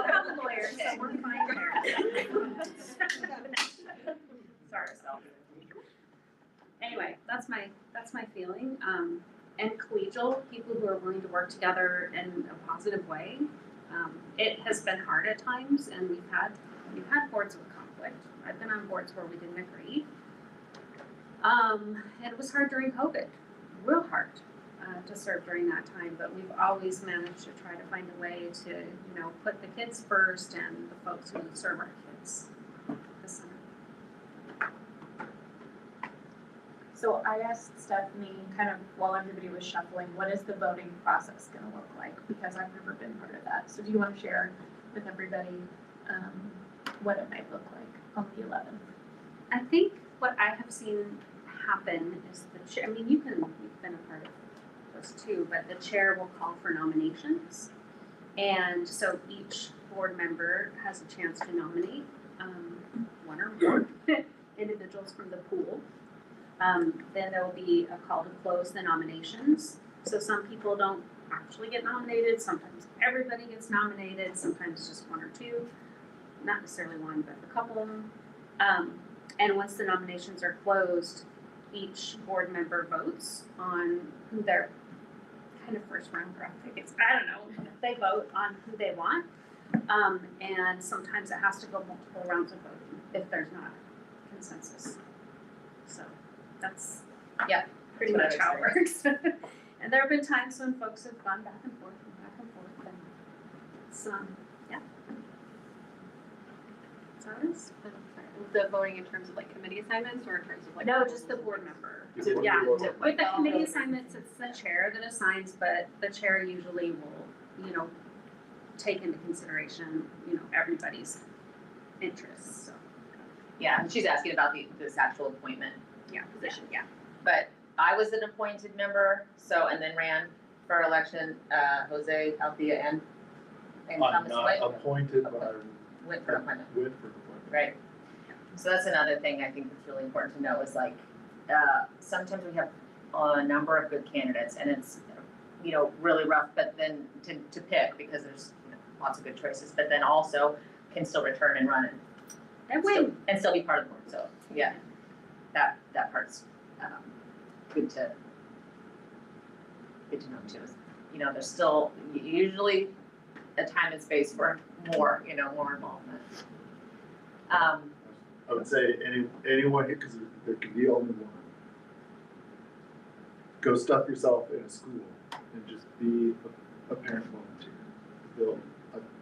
have a lawyer, so we're fine there. Sorry, self. Anyway, that's my feeling. And collegial, people who are willing to work together in a positive way. It has been hard at times, and we've had boards with conflict. I've been on boards where we didn't agree. And it was hard during COVID, real hard. have to serve during that time, but we've always managed to try to find a way to, you know, put the kids first and the folks who serve our kids at the center. So I asked Stephanie, kind of while everybody was shuffling, what is the voting process gonna look like? Because I've never been part of that. So do you wanna share with everybody, what it might look like on the 11th? I think what I have seen happen is the chair, I mean, you've been a part of those too, but the chair will call for nominations. And so each board member has a chance to nominate, one or more individuals from the pool. Then there will be a call to close the nominations. So some people don't actually get nominated, sometimes everybody gets nominated, sometimes just one or two, not necessarily one, but a couple of them. And once the nominations are closed, each board member votes on who their kind of first round draft tickets, I don't know, they vote on who they want. And sometimes it has to go multiple rounds of voting if there's not consensus. So that's, yeah, pretty much how it works. And there have been times when folks have gone back and forth and it's, yeah. That's how it is. The voting in terms of like committee assignments or in terms of like? No, just the board member. Just Yeah, the board with member. the committee assignments, it's the chair that assigns, but the chair usually will, you know, take into consideration, you know, everybody's interests, so. Yeah, and she's asking about this actual appointment Yeah, position. yeah. But I was an appointed member, so, and then ran for election, Jose Althea and I'm Thomas not White. appointed, but I Went for appointment. went for appointment. Right. So that's another thing I think that's really important to know is like, sometimes we have a number of good candidates and it's, you know, really rough, but then to pick because there's, you know, lots of good choices, but then also can still return and run And win. and still be part of the board. So, yeah, that part's, good to know too. You know, there's still usually a time and space for more, you know, more involvement. I would say anyone, because there can be only one. Go stuff yourself in a school and just be a parent volunteer.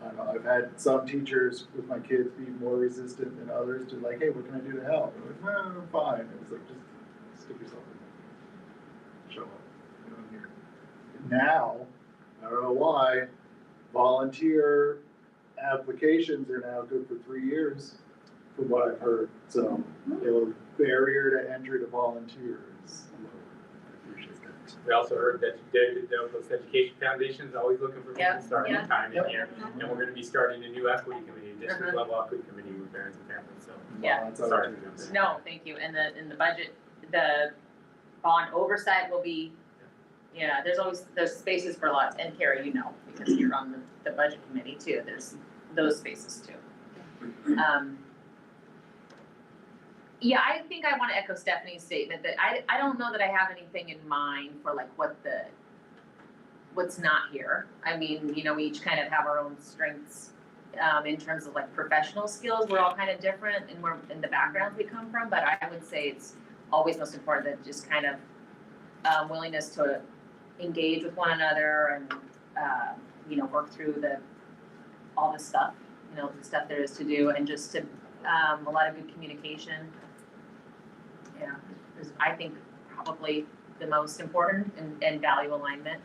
I've had some teachers with my kids be more resistant than others to like, hey, what can I do to help? I'm like, no, I'm fine. It was like, just stick yourself in there. Show up. You know, I'm here. Now, I don't know why, volunteer applications are now good for 3 years, from what I've heard. So, the barrier to entry to volunteer is low. I appreciate that. We also heard that David Douglas Education Foundation is always looking for people to start on time in here. And we're gonna be starting a new equity committee, district level equity committee with parents and families, so. Yeah. That's all Sorry. I can say. No, thank you. And in the budget, the bond oversight will be, yeah, there's spaces for lots, and Carrie, you know, because you're on the budget committee too, there's those spaces too. Yeah, I think I wanna echo Stephanie's statement that I don't know that I have anything in mind for like what's not here. I mean, you know, we each kind of have our own strengths, in terms of like professional skills, we're all kind of different and we're in the backgrounds we come from, but I would say it's always most important that just kind of, willingness to engage with one another and, you know, work through all the stuff, you know, the stuff there is to do and just to, a lot of good communication. Yeah, is I think probably the most important and value alignment,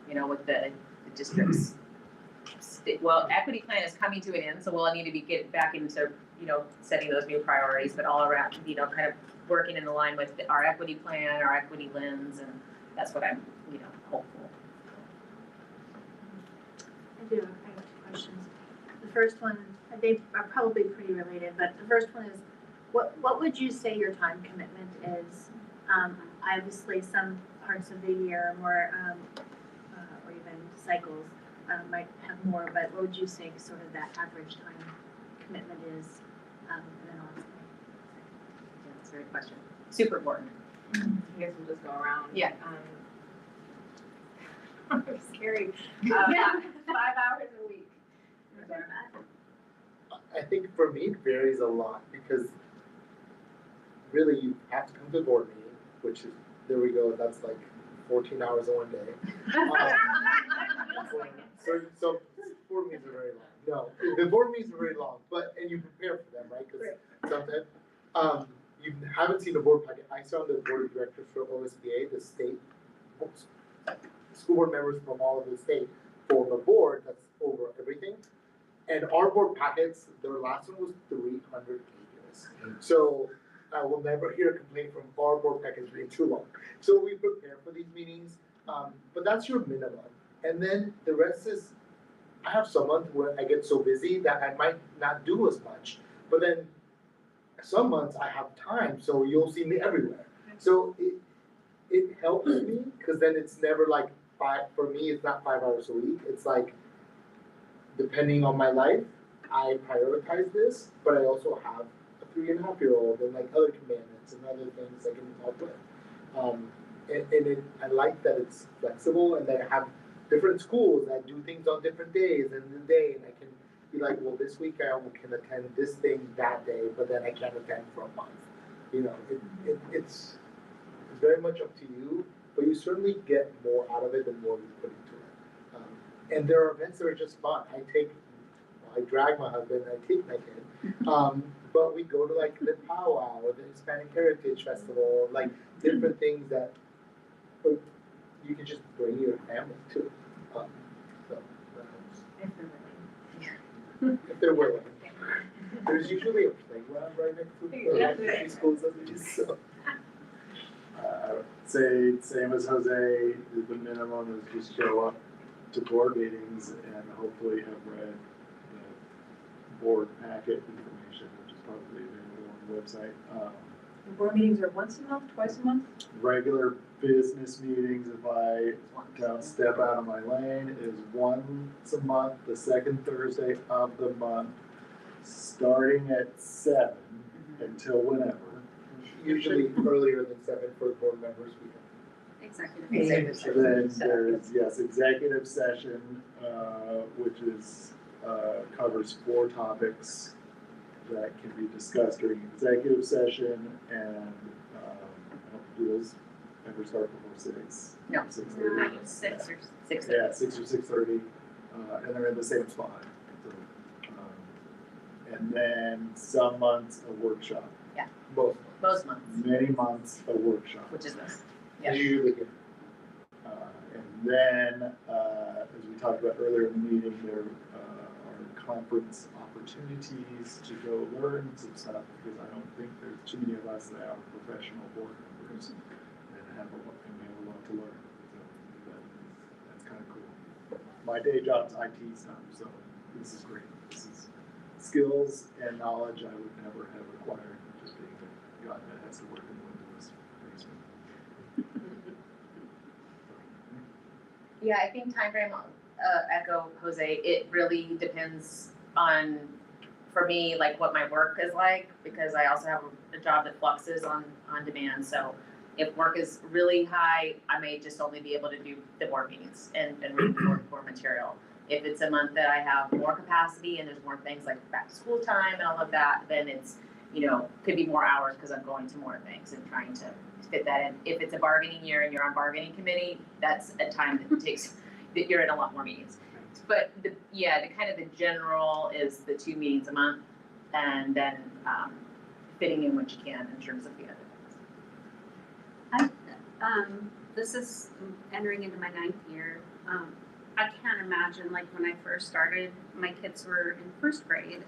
you know, with the districts. Well, equity plan is coming to an end, so we'll need to get back into, you know, setting those new priorities, but all around, you know, kind of working in line with our equity plan, our equity lens, and that's what I'm, you know, hopeful. I have 2 questions. The first one, they are probably pretty related, but the first one is, what would you say your time commitment is? Obviously, some parts of the year are more, or even cycles, might have more, but what would you say sort of that average time commitment is? And then I'll explain. Yeah, that's a great question. Super important. I guess we'll just go around. Yeah. Scary. 5 hours a week. I think for me, it varies a lot because really you have to come to the board meeting, which is, there we go, that's like 14 hours in one day. So board meetings are very long. No, the board meetings are very long, but, and you prepare for them, right? Because sometimes, you haven't seen the board packet. I saw the board of directors for OSBA, the state, school board members from all of the state form a board that's over everything. And our board packets, their last one was 300 pages. So I will never hear a complaint from our board packets being too long. So we prepare for these meetings, but that's your minimum. And then the rest is, I have some months where I get so busy that I might not do as much. But then some months I have time, so you'll see me everywhere. So it helps me, because then it's never like for me, it's not 5 hours a week. It's like, depending on my life, I prioritize this, but I also have a 3.5-year-old and like other commitments and other things I can help with. I like that it's flexible and that I have different schools that do things on different days in the day, and I can be like, well, this week I only can attend this thing that day, but then I can't attend for a month. You know, it's very much up to you, but you certainly get more out of it the more you put into it. And there are events that are just fun. I drag my husband, I take my kid, but we go to like the powwow or the Hispanic Heritage Festival, like different things that you can just bring your family to. So that helps. If they're willing. There's usually a playground right next to the elementary schools that we use, so. I would say, same as Jose, the minimum is just show up to board meetings and hopefully have read the board packet information, which is probably available on the website. Board meetings are once a month, twice a month? Regular business meetings, if I don't step out of my lane, is once a month, the second Thursday of the month, starting at 7 until whenever. Usually earlier than 7 for board members, we have. Executive session. Then there's, yes, executive session, which is, covers 4 topics that can be discussed during executive session, and, do those ever start before 6? No. 6:30? 6 or 6:30. Yeah, 6 or 6:30, and they're in the same spot. So, and then some months a workshop. Yeah. Most months. Many months a workshop. Which is this. Yeah. Usually here. And then, as we talked about earlier in the meeting, there are conference opportunities to go learn some stuff, because I don't think there's too many of us that are professional board members and we have a lot to learn. So that's kind of cool. My day job's IT stuff, so this is great. This is skills and knowledge I would never have acquired just being a guy that has to work in Windows basement. Yeah, I think timeframe, echo Jose, it really depends on, for me, like what my work is like, because I also have a job that fluxes on demand. So if work is really high, I may just only be able to do the board meetings and read more material. If it's a month that I have more capacity and there's more things like back to school time and all of that, then it's, could be more hours because I'm going to more things and trying to fit that in. If it's a bargaining year and you're on bargaining committee, that's a time that takes, that you're in a lot more meetings. But the kind of the general is the 2 meetings a month, and then fitting in what you can in terms of the other things. This is entering into my 9th year. I can't imagine, like when I first started, my kids were in 1st grade,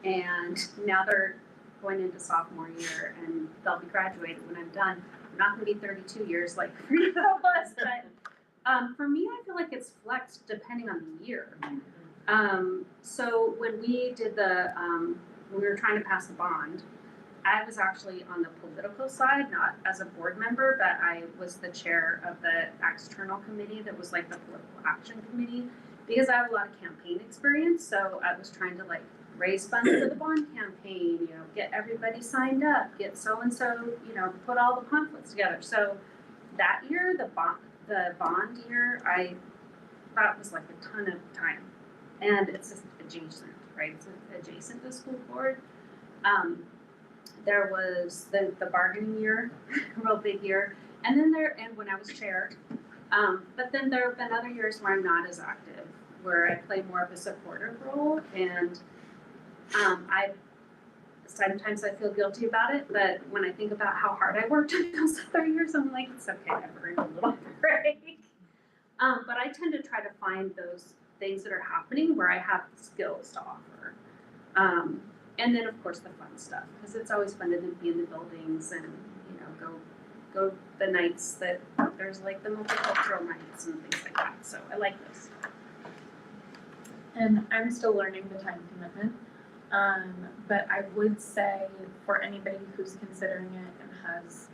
and now they're going into sophomore year, and they'll be graduated when I'm done. I'm not gonna be 32 years like Frida was, but for me, I feel like it's flexed depending on the year. So when we did when we were trying to pass the bond, I was actually on the political side, not as a board member, but I was the chair of the external committee that was like the political action committee, because I have a lot of campaign experience. So I was trying to like raise funds for the bond campaign, get everybody signed up, get so-and-so, put all the pamphlets together. So that year, the bond year, that was like a ton of time. And it's just adjacent, right? It's adjacent to school board. There was the bargaining year, real big year. And then and when I was chair, But then there have been other years where I'm not as active, where I play more of a supportive role, and sometimes I feel guilty about it, but when I think about how hard I worked in those other years, I'm like, it's okay, I've earned a little break. But I tend to try to find those things that are happening where I have skills to offer. And then of course the fun stuff, because it's always fun to be in the buildings and, you know, go the nights that there's like the multicultural nights and things like that. So I like this. And I'm still learning the time commitment. But I would say for anybody who's considering it and has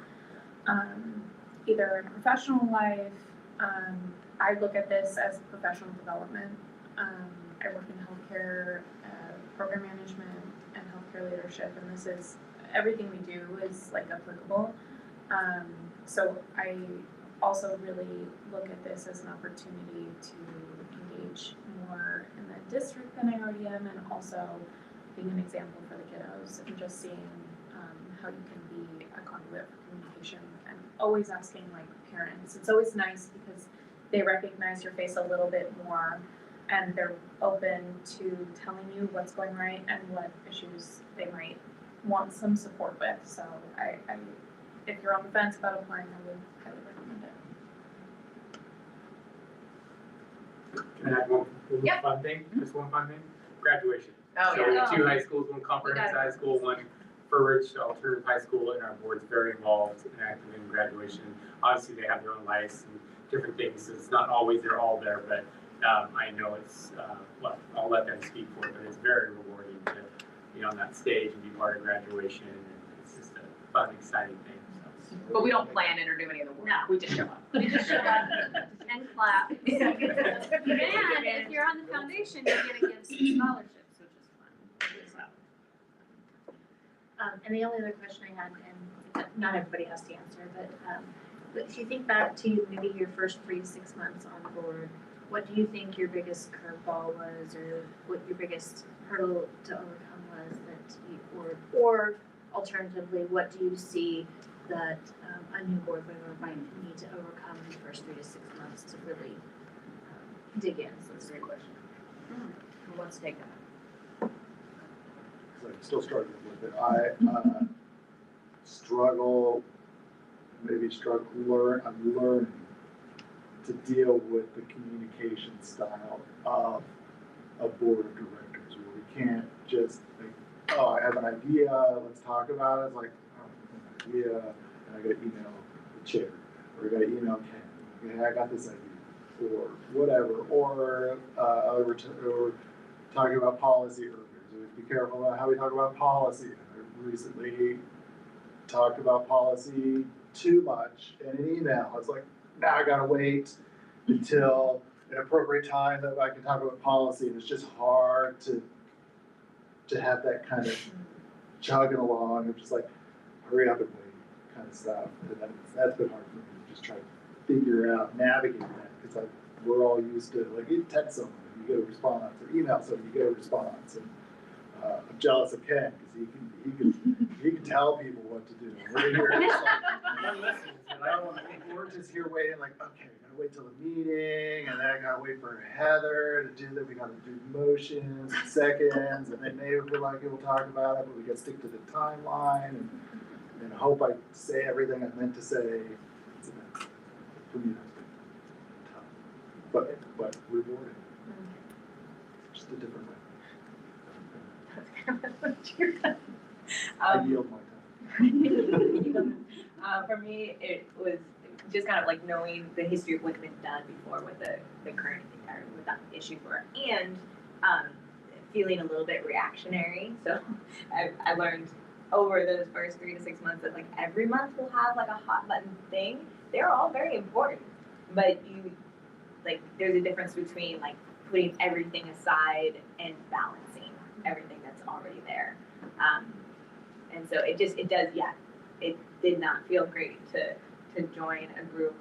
either a professional life, I look at this as professional development. I work in healthcare, program management, and healthcare leadership, and this is everything we do is like applicable. So I also really look at this as an opportunity to engage more in the district than I already am, and also being an example for the kiddos and just seeing how you can be a conduit for communication and always asking like parents. It's always nice because they recognize your face a little bit more and they're open to telling you what's going right and what issues they might want some support with. So I if you're on the fence about applying, I would highly recommend it. Can I add one Yep. fun thing? Just one fun thing? Graduation. Oh, So yeah. we have two high schools, one comprehensive high school, one Furridge Alternative High School, and our board's very involved and active in graduation. Obviously, they have their own lives and different things, so it's not always they're all there, but I know it's, well, I'll let them speak for it, but it's very rewarding to be on that stage and be part of graduation, and it's just a fun, exciting thing, so. But we don't plan it or do any of the work. No. We just show up. You just show up and clap. And if you're on the foundation, you're gonna give some scholarships, which is fun. And the only other question I had, and not everybody has to answer, but if you think back to maybe your first 3 to 6 months on board, what do you think your biggest curveball was, or what your biggest hurdle to overcome was that you, or alternatively, what do you see that a new board member might need to overcome in the first 3 to 6 months to really dig in? So that's a great question. Who wants to take that? Because I'm still struggling with it. I I'm learning to deal with the communication style of a board of directors, where we can't just think, oh, I have an idea, let's talk about it. It's like, oh, I have an idea, and I gotta email the chair, or I gotta email Ken, okay, I got this idea, or whatever, or we're talking about policy earlier. So we have to be careful about how we talk about policy. I recently talked about policy too much in an email. I was like, now I gotta wait until an appropriate time that I can talk about policy. And it's just hard to have that kind of chugging along of just like, hurry up and wait kind of stuff. And that's been hard for me to just try to figure out, navigate that, because like we're all used to, like, you text someone, you get a response, or email someone, you get a response. And I'm jealous of Ken because he can tell people what to do. We're here just like, we're just here waiting, like, okay, I gotta wait till the meeting, and then I gotta wait for Heather to do that. We gotta do motions and seconds, and then maybe we're like, we'll talk about it, but we gotta stick to the timeline and hope I say everything I meant to say. For me, that's been tough, but rewarding. Just a different way. I yield my time. For me, it was just kind of like knowing the history of what's been done before with the current, or with that issue for, and feeling a little bit reactionary. So I learned over those first 3 to 6 months that like every month we'll have like a hot button thing. They're all very important, but there's a difference between like putting everything aside and balancing everything that's already there. And so it did not feel great to join a group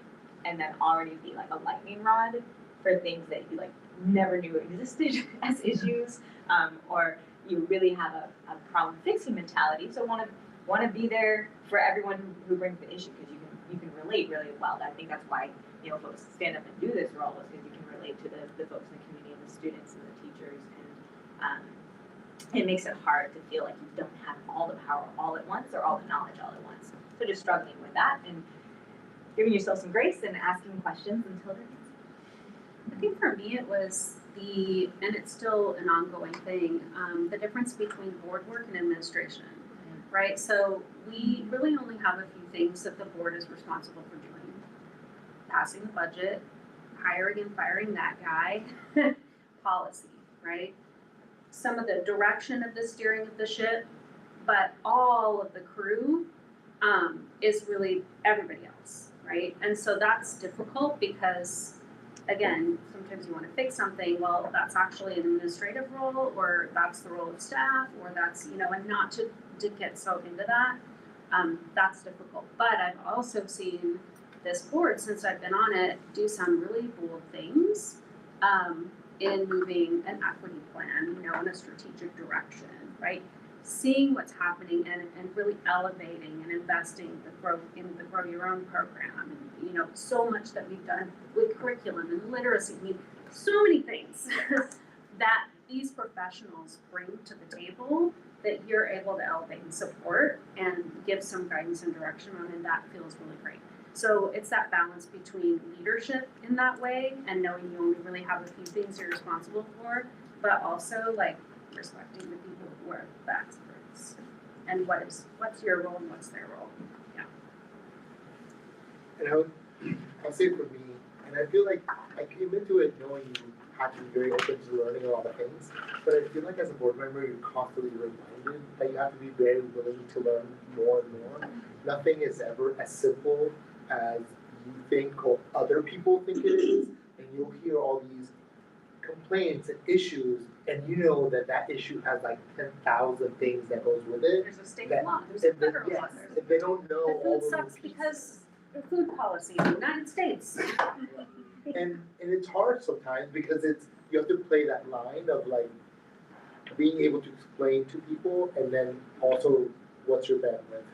and then already be like a lightning rod for things that you like never knew existed as issues, or you really have a problem fixing mentality. So want to be there for everyone who brings the issue, because you can relate really well. I think that's why you know, folks stand up and do this role is because you can relate to the folks in the community and the students and the teachers, and it makes it hard to feel like you don't have all the power all at once or all the knowledge all at once. So just struggling with that and giving yourself some grace and asking questions until they're answered. I think for me it was and it's still an ongoing thing, the difference between board work and administration, right? So we really only have a few things that the board is responsible for doing. Passing the budget, hiring and firing that guy, policy, right? Some of the direction of the steering of the ship, but all of the crew is really everybody else, right? And so that's difficult because, again, sometimes you want to fix something, well, that's actually an administrative role, or that's the role of staff, or that's, you know, and not to get so into that, that's difficult. But I've also seen this board, since I've been on it, do some really bold things in moving an equity plan, you know, in a strategic direction, right? Seeing what's happening and really elevating and investing in the Grow Your Own program, and, you know, so much that we've done with curriculum and literacy, I mean, so many things that these professionals bring to the table that you're able to elevate and support and give some guidance and direction on, and that feels really great. So it's that balance between leadership in that way and knowing you only really have a few things you're responsible for, but also like respecting the people who are the experts and what's your role and what's their role. Yeah. And I'll say for me, and I feel like I came into it knowing you have to be very open to learning a lot of things, but I feel like as a board member, you're constantly reminded that you have to be very willing to learn more and more. Nothing is ever as simple as you think or other people think it is, and you'll hear all these complaints and issues, and you know that issue has like 10,000 things that goes with it. There's a state law, there's a federal law. If they don't know The all food the sucks because the food policy in the United States. and it's hard sometimes because you have to play that line of like being able to explain to people, and then also what's your bandwidth,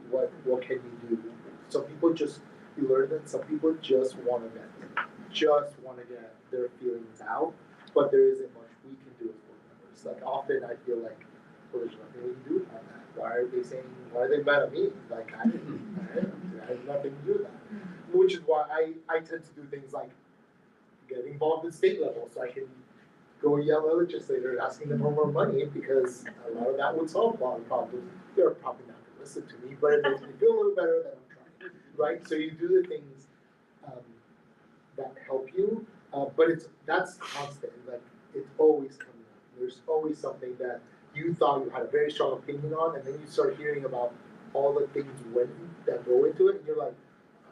what can you do. Some people you learn that some people just want to get their feelings out, but there isn't much we can do as board members. Like often I feel like, well, there's nothing we can do about that. Why are they mad at me? Like I have nothing to do with that. Which is why I tend to do things like get involved at state level, so I can go yell at legislators asking them for more money, because a lot of that would solve a lot of problems. They're probably not going to listen to me, but it makes me feel a little better that I'm trying, right? So you do the things that help you, but that's constant. Like it's always coming up. There's always something that you thought you had a very strong opinion on, and then you start hearing about all the things that go into it, and you're like,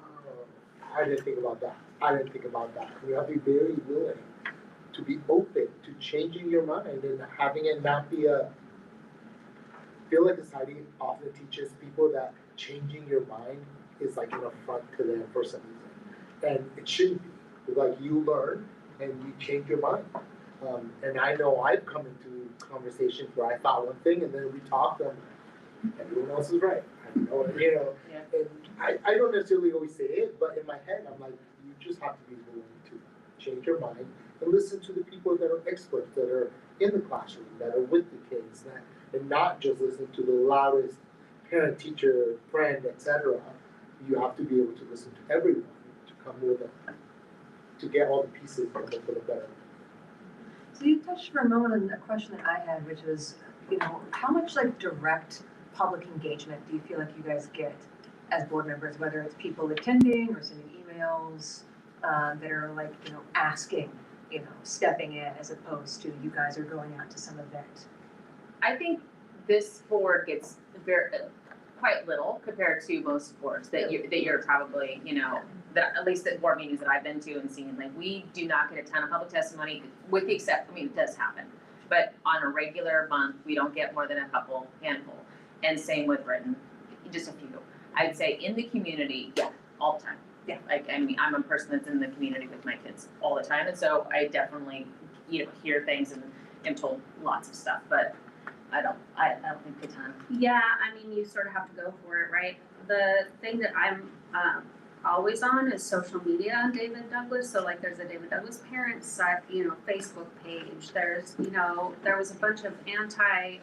oh, I didn't think about that. And you have to be very willing to be open to changing your mind and having it not be I feel like society often teaches people that changing your mind is like an affront to them for some reason. And it shouldn't be. Like you learn and you change your mind. And I know I've come into conversations where I thought one thing and then we talked and everyone else is right. I know, Yeah. And I don't necessarily always say it, but in my head I'm like, you just have to be willing to change your mind and listen to the people that are experts, that are in the classroom, that are with the kids, and not just listen to the loudest parent, teacher, friend, etc. You have to be able to listen to everyone to come with it, to get all the pieces and make it better. So you touched for a moment on a question that I had, which was, how much like direct public engagement do you feel like you guys get as board members, whether it's people attending or sending emails that are like, asking, stepping in, as opposed to you guys are going out to some event? I think this board gets quite little compared to most boards that you're probably, that at least the board meetings that I've been to and seen, like we do not get a ton of public testimony, with the exception, it does happen, but on a regular month, we don't get more than a handful. And same with written, just a few. I'd say in the community, yeah, all the time. Yeah, like, I mean, I'm a person that's in the community with my kids all the time, and so I definitely, hear things and am told lots of stuff, but I don't think a ton. Yeah, I mean, you sort of have to go for it, right? The thing that I'm always on is social media on David Douglas. So like there's a David Douglas parents site, Facebook page. There's, there was a bunch of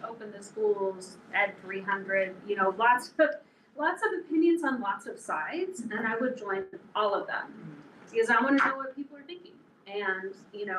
open the schools, Ed 300, lots of opinions on lots of sides, and I would join all of them because I want to know what people are thinking. And,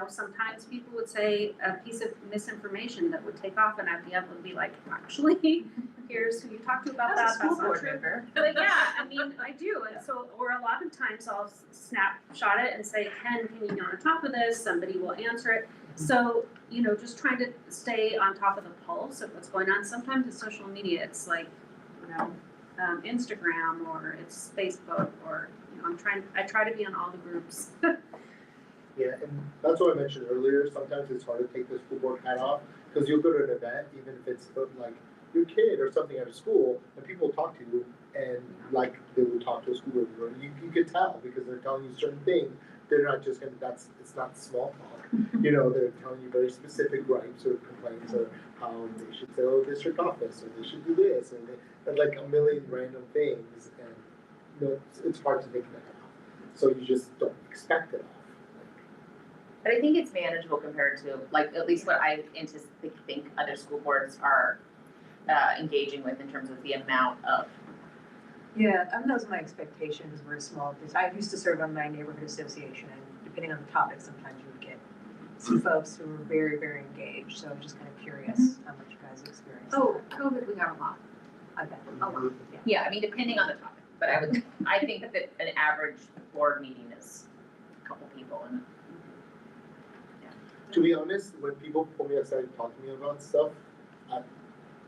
sometimes people would say a piece of misinformation that would take off, and I'd be able to be like, actually, here's who you talked to about that. That's not true. But yeah, I do. And so, or a lot of times I'll snapshot it and say, Ken, can you get on top of this? Somebody will answer it. So, just trying to stay on top of the pulse of what's going on. Sometimes with social media, it's like, Instagram or it's Facebook or, I try to be on all the groups. Yeah, and that's what I mentioned earlier, sometimes it's hard to take the school board hat off, because you'll go to an event, even if it's like your kid or something at a school, and people talk to you, and like they would talk to a school board, you could tell, because they're telling you certain things, they're not just gonna, it's not small talk, they're telling you very specific gripes or complaints, or how they should say, oh, district office, or they should do this, and like a million random things, and it's hard to take that off, so you just don't expect it off. But I think it's manageable compared to, like, at least what I think other school boards are engaging with in terms of the amount of. Yeah, those are my expectations were small, because I used to serve on my neighborhood association, and depending on the topic, sometimes you would get some folks who were very, very engaged, so I'm just kind of curious how much you guys experienced. Oh, COVID, we got a lot. I bet. A lot, Yeah, depending on the topic, but I think that an average board meeting is a couple people and. To be honest, when people pull me aside and talk to me about stuff at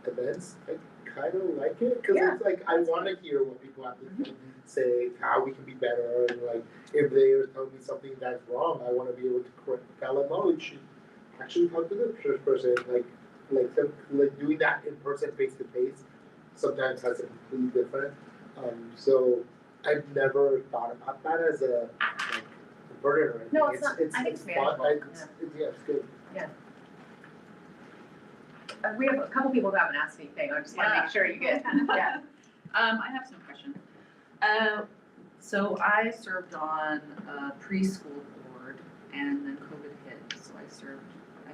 events, I kind of like it, because it's like, I want to hear what people have to say, how we can be better, and like, if they are telling me something that's wrong, I want to be able to tell them, oh, you should actually talk to the person, like doing that in person, face to face, sometimes has a completely different, so I've never thought about that as a, like, burden or anything. No, it's not. I think it's fun. manageable. It's good. Yeah. We have a couple people who haven't asked anything. I just want to make sure you get. Yeah. I have some questions. So I served on a preschool board, and then COVID hit, so I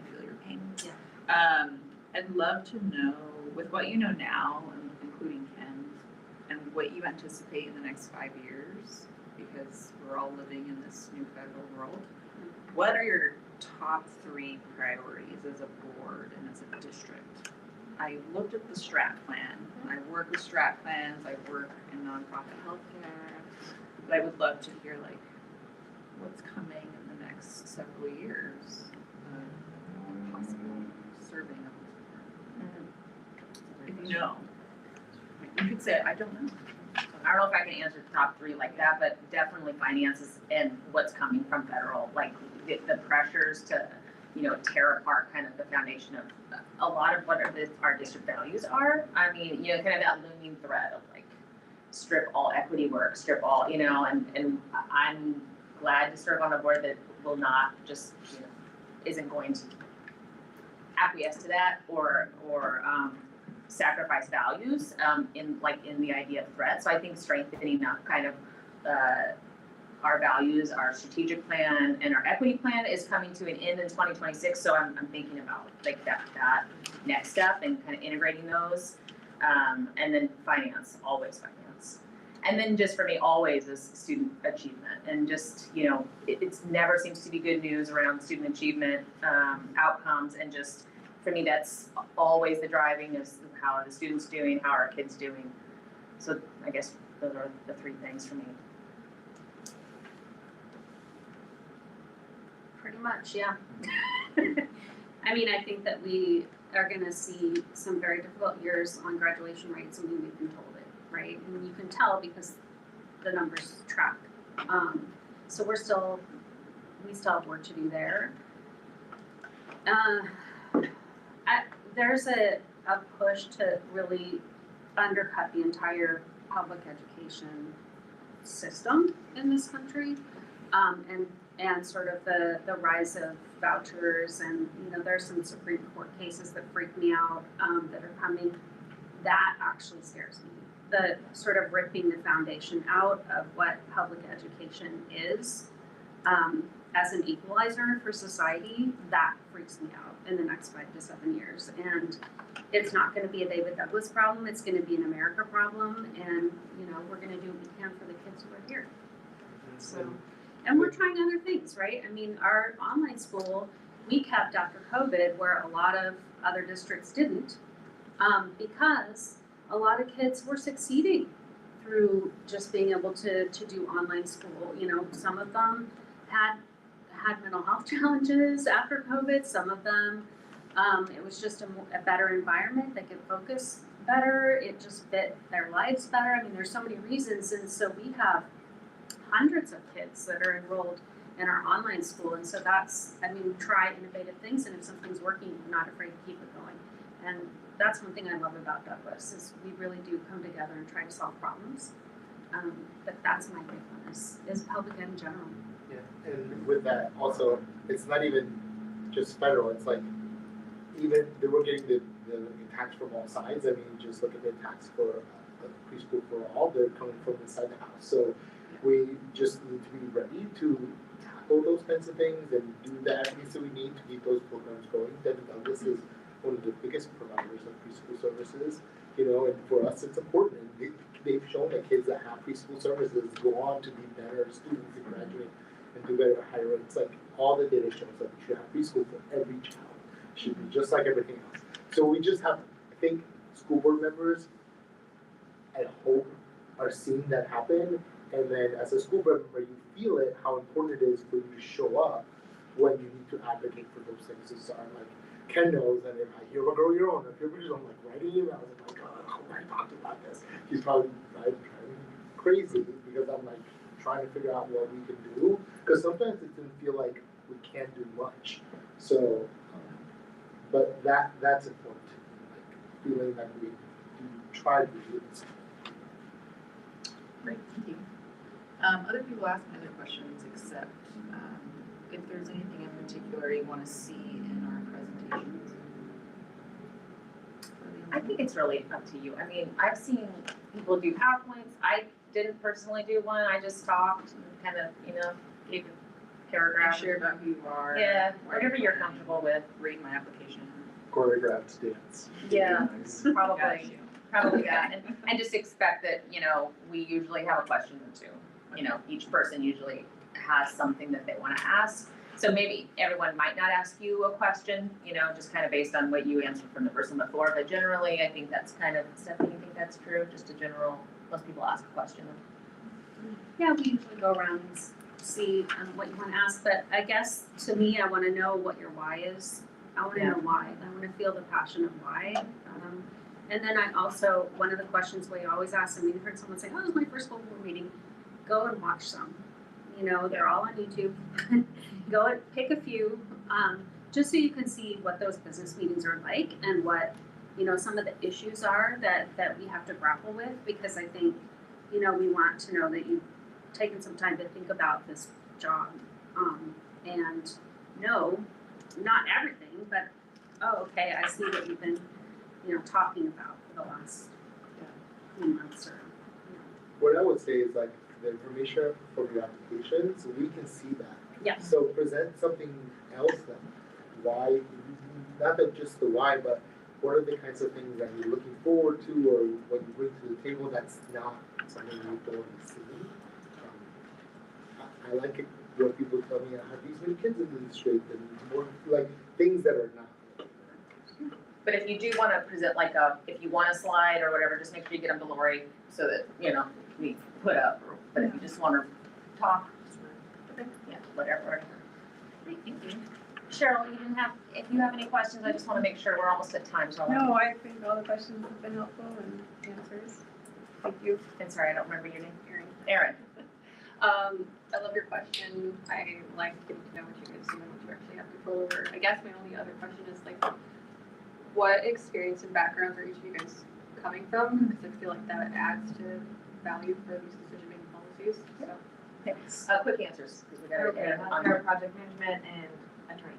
feel your pain. Yeah. I'd love to know, with what you know now, including Ken, and what you anticipate in the next 5 years, because we're all living in this new federal world. What are your top 3 priorities as a board and as a district? I looked at the strat plan. I work with strat plans. I work in nonprofit healthcare. But I would love to hear what's coming in the next several years of possible serving of this board. If you know, you could say I don't know. I don't know if I can answer the top 3 like that, but definitely finances and what's coming from federal, like the pressures to, tear apart kind of the foundation of a lot of what our district values are. Kind of that looming thread of like strip all equity work, strip all, and I'm glad to serve on a board that will not just, isn't going to acquiesce to that or sacrifice values in the idea of threat. So I think strengthening up kind of our values, our strategic plan, and our equity plan is coming to an end in 2026. So I'm thinking about like that next step and kind of integrating those, and then finance, always finance, and then just for me always is student achievement, and just it's never seems to be good news around student achievement outcomes, and just for me that's always the driving is how are the students doing, how are our kids doing. So I guess those are the 3 things for me. Pretty much, yeah. I think that we are gonna see some very difficult years on graduation rates. We've been told it, right? And you can tell because the numbers track. So we still have work to do there. There's a push to really undercut the entire public education system in this country, and sort of the rise of vouchers, and there's some Supreme Court cases that freak me out that are coming. That actually scares me the sort of ripping the foundation out of what public education is, as an equalizer for society, that freaks me out in the next 5 to 7 years. And it's not gonna be a David Douglas problem, it's gonna be an America problem, and, you know, we're gonna do what we can for the kids who are here. So, and we're trying other things, right? I mean, our online school, we kept after COVID where a lot of other districts didn't, because a lot of kids were succeeding through just being able to do online school. You know, some of them had mental health challenges after COVID. Some of them, it was just a better environment. They could focus better. It just fit their lives better. I mean, there's so many reasons. And so we have hundreds of kids that are enrolled in our online school. And so that's, I mean, try innovative things. And if something's working, we're not afraid to keep it going. And that's one thing I love about Douglas is we really do come together and try to solve problems. But that's my big one is public ed in general. Yeah, and with that also, it's not even just federal, it's like, even, they were getting the tax from all sides. I mean, just look at the tax for preschool for all, they're coming from inside the house. So we just need to be ready to tackle those kinds of things and do the advocacy we need to keep those programs going. David Douglas is one of the biggest providers of preschool services, you know, and for us it's important. And they've shown that kids that have preschool services go on to be better students and graduate and do better at higher rates. Like all the data shows that we should have preschool for every child. It should be just like everything else. So we just have, I think, school board members, I hope, are seeing that happen. And then as a school board member, you feel it, how important it is for you to show up when you need to advocate for those things. So I'm like, Ken knows that if I hear a girl your own, if you're I'm like writing emails, I'm like, oh, how do I talk about this? He's probably driving me crazy because I'm like trying to figure out what we can do. Because sometimes it didn't feel like we can't do much. So, but that's important to me, like feeling that we do try to do this. Great, thank you. Other people ask me other questions, except if there's anything in particular you want to see in our presentations. I think it's really up to you. I mean, I've seen people do PowerPoints. I didn't personally do one. I just talked and kind of, you know, gave a paragraph. Share about who you are. Yeah, whatever you're comfortable with. Read my application. Choreographed dance. Yeah, Nice. probably that. And just expect that, you know, we usually have a question or two. You know, each person usually has something that they want to ask. So maybe everyone might not ask you a question, you know, just kind of based on what you answered from the person before. But generally, I think that's kind of, Stephanie, you think that's true? Just a general, most people ask a question. Yeah, we usually go around and see what you want to ask, but I guess to me, I want to know what your why is. I want to know why. I want to feel the passion of why. And then I also, one of the questions we always ask, and we heard someone say, oh, it was my first school board meeting. Go and watch some. You know, they're all on YouTube. Go and pick a few, just so you can see what those business meetings are like and what, you know, some of the issues are that we have to grapple with, because I think, you know, we want to know that you've taken some time to think about this job, and know, not everything, but, oh, okay, I see what you've been, you know, talking about for the last few months or, you know. What I would say is like the information from your application, so we can see that. Yeah. So present something else then. Why, not that just the why, but what are the kinds of things that you're looking forward to or what you bring to the table that's not something you've already seen? I like it when people tell me I have these many kids in the district and more like things that are not. But if you do want to present like if you want a slide or whatever, just make sure you get them to Lori so that, you know, we put up. But if you just want to talk, yeah, whatever. Great, thank you. Cheryl, if you have any questions, I just want to make sure we're almost at time. So No, I think all the questions have been helpful and answers. Thank you. And sorry, I don't remember your name. Erin. Erin. I love your question. I like getting to know what you guys do and what you actually have control over. I guess my only other question is like, what experience and backgrounds are each of you guys coming from? Because I feel like that adds to value for these decision-making policies. So, Thanks. Quick answers, because we got to Okay, on project management and attorney.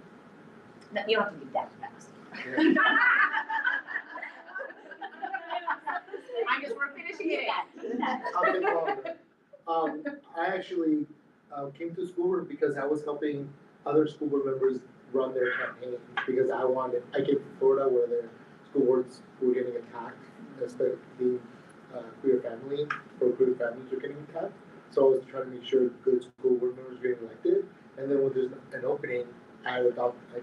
No, you don't have to be that fast. I'm just working initiate it. I'll take longer. I actually, came to school board because I was helping other school board members run their campaign, because I came from Florida where the school boards were getting attacked, especially being, queer families were getting attacked. So I was trying to make sure good school board members were getting elected, and then when there's an opening, I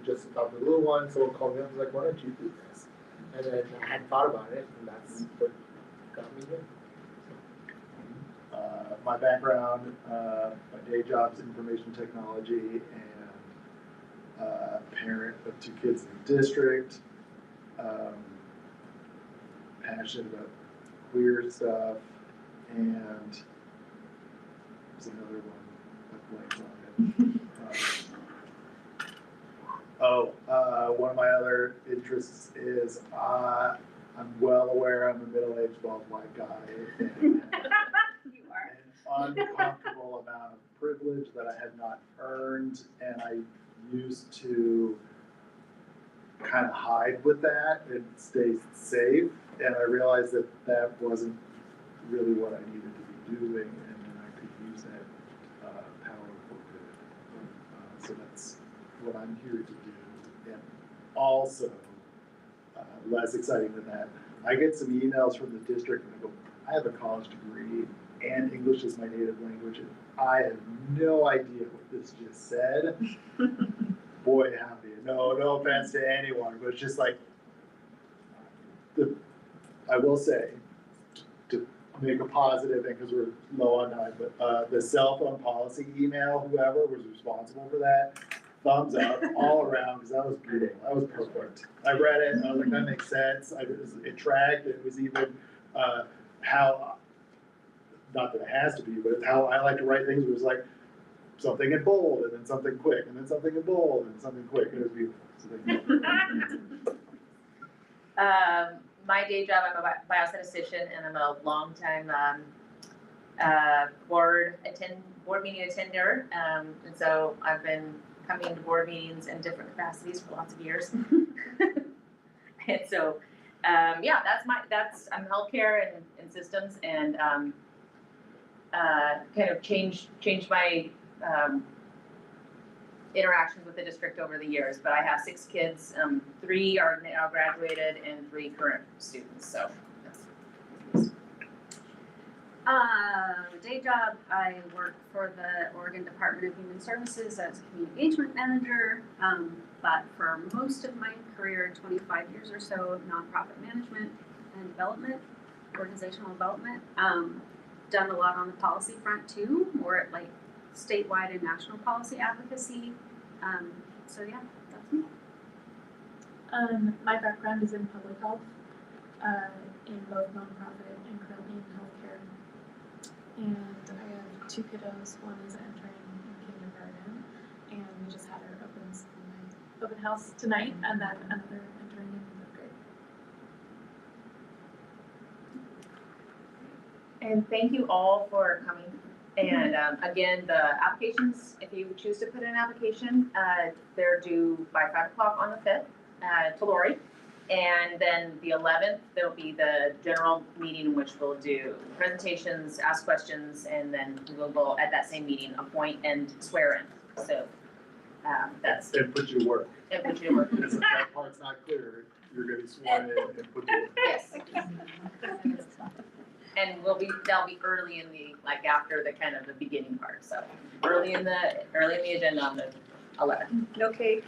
just adopted a little one, someone called me up, was like, why don't you do this? And then I hadn't thought about it, and that's what got me here. My background, my day job's information technology, and parent of 2 kids in the district. Passionate about queer stuff, and there's another one, I blanked on it. One of my other interests is I'm well aware I'm a middle-aged bald white guy. And You are. an uncomfortable amount of privilege that I had not earned, and I used to kind of hide with that and stay safe, and I realized that that wasn't really what I needed to be doing, and I could use that power for good. So that's what I'm here to do. And also, less exciting than that, I get some emails from the district and I go, I have a college degree and English is my native language, and I have no idea what this just said. Boy, howdy. No offense to anyone, but it's just like, I will say, to make a positive, and because we're low on time, but the cell phone policy email, whoever was responsible for that, thumbs up all around, because that was beautiful. That was perfect. I read it and I was like, that makes sense. It tracked. It was even how, not that it has to be, but how I like to write things. It was like something in bold, and then something quick, and then something in bold, and something quick. It was beautiful. So thank you. My day job, I'm a biostatistician, and I'm a longtime board meeting attender. And so I've been coming to board meetings in different capacities for lots of years. And so, I'm healthcare and systems, and kind of changed my interactions with the district over the years. But I have 6 kids, 3 are now graduated and 3 current students, so that's. Day job, I work for the Oregon Department of Human Services as a community engagement manager, but for most of my career, 25 years or so, nonprofit management and development, organizational development. Done a lot on the policy front too, more at like statewide and national policy advocacy. So yeah, that's me. My background is in public health, in both nonprofit and currently in healthcare. And I have 2 kiddos. One is entering kindergarten, and we just had our open house tonight, and then another entering in 3rd grade. And thank you all for coming. And again, the applications, if you choose to put in an application, they're due by 5 o'clock on the 5th to Lori. And then the 11th, there'll be the general meeting in which we'll do presentations, ask questions, and then we'll go at that same meeting, appoint and swear in. So that's. And put you to work. And put you to work. Because if that part's not clear, you're gonna be sworn in and put you to work. Yes. And that'll be early in the, like after the kind of the beginning part, so early in the agenda on the 11th. No cake.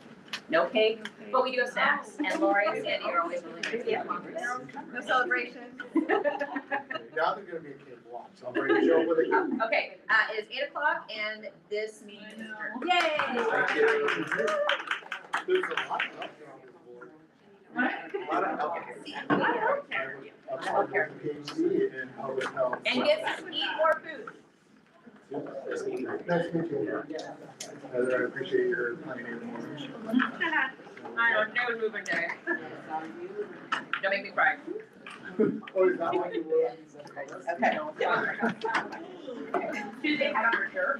No cake, but we do have snacks, and Lori and Sandy are always really nice. Yeah. No celebration. Now there's gonna be a cake walk, so I'm ready to show up with a cake. Okay, it is 8 o'clock, and this meeting is adjourned. Thank you. There's a lot of healthcare on this board. A lot of healthcare. Healthcare. PhD in public health. And get to eat more food. Nice to meet you. Heather, I appreciate your planning. I don't know, moving day. Don't make me cry. Oh, is that what you were? Okay. Tuesday, have your shirt.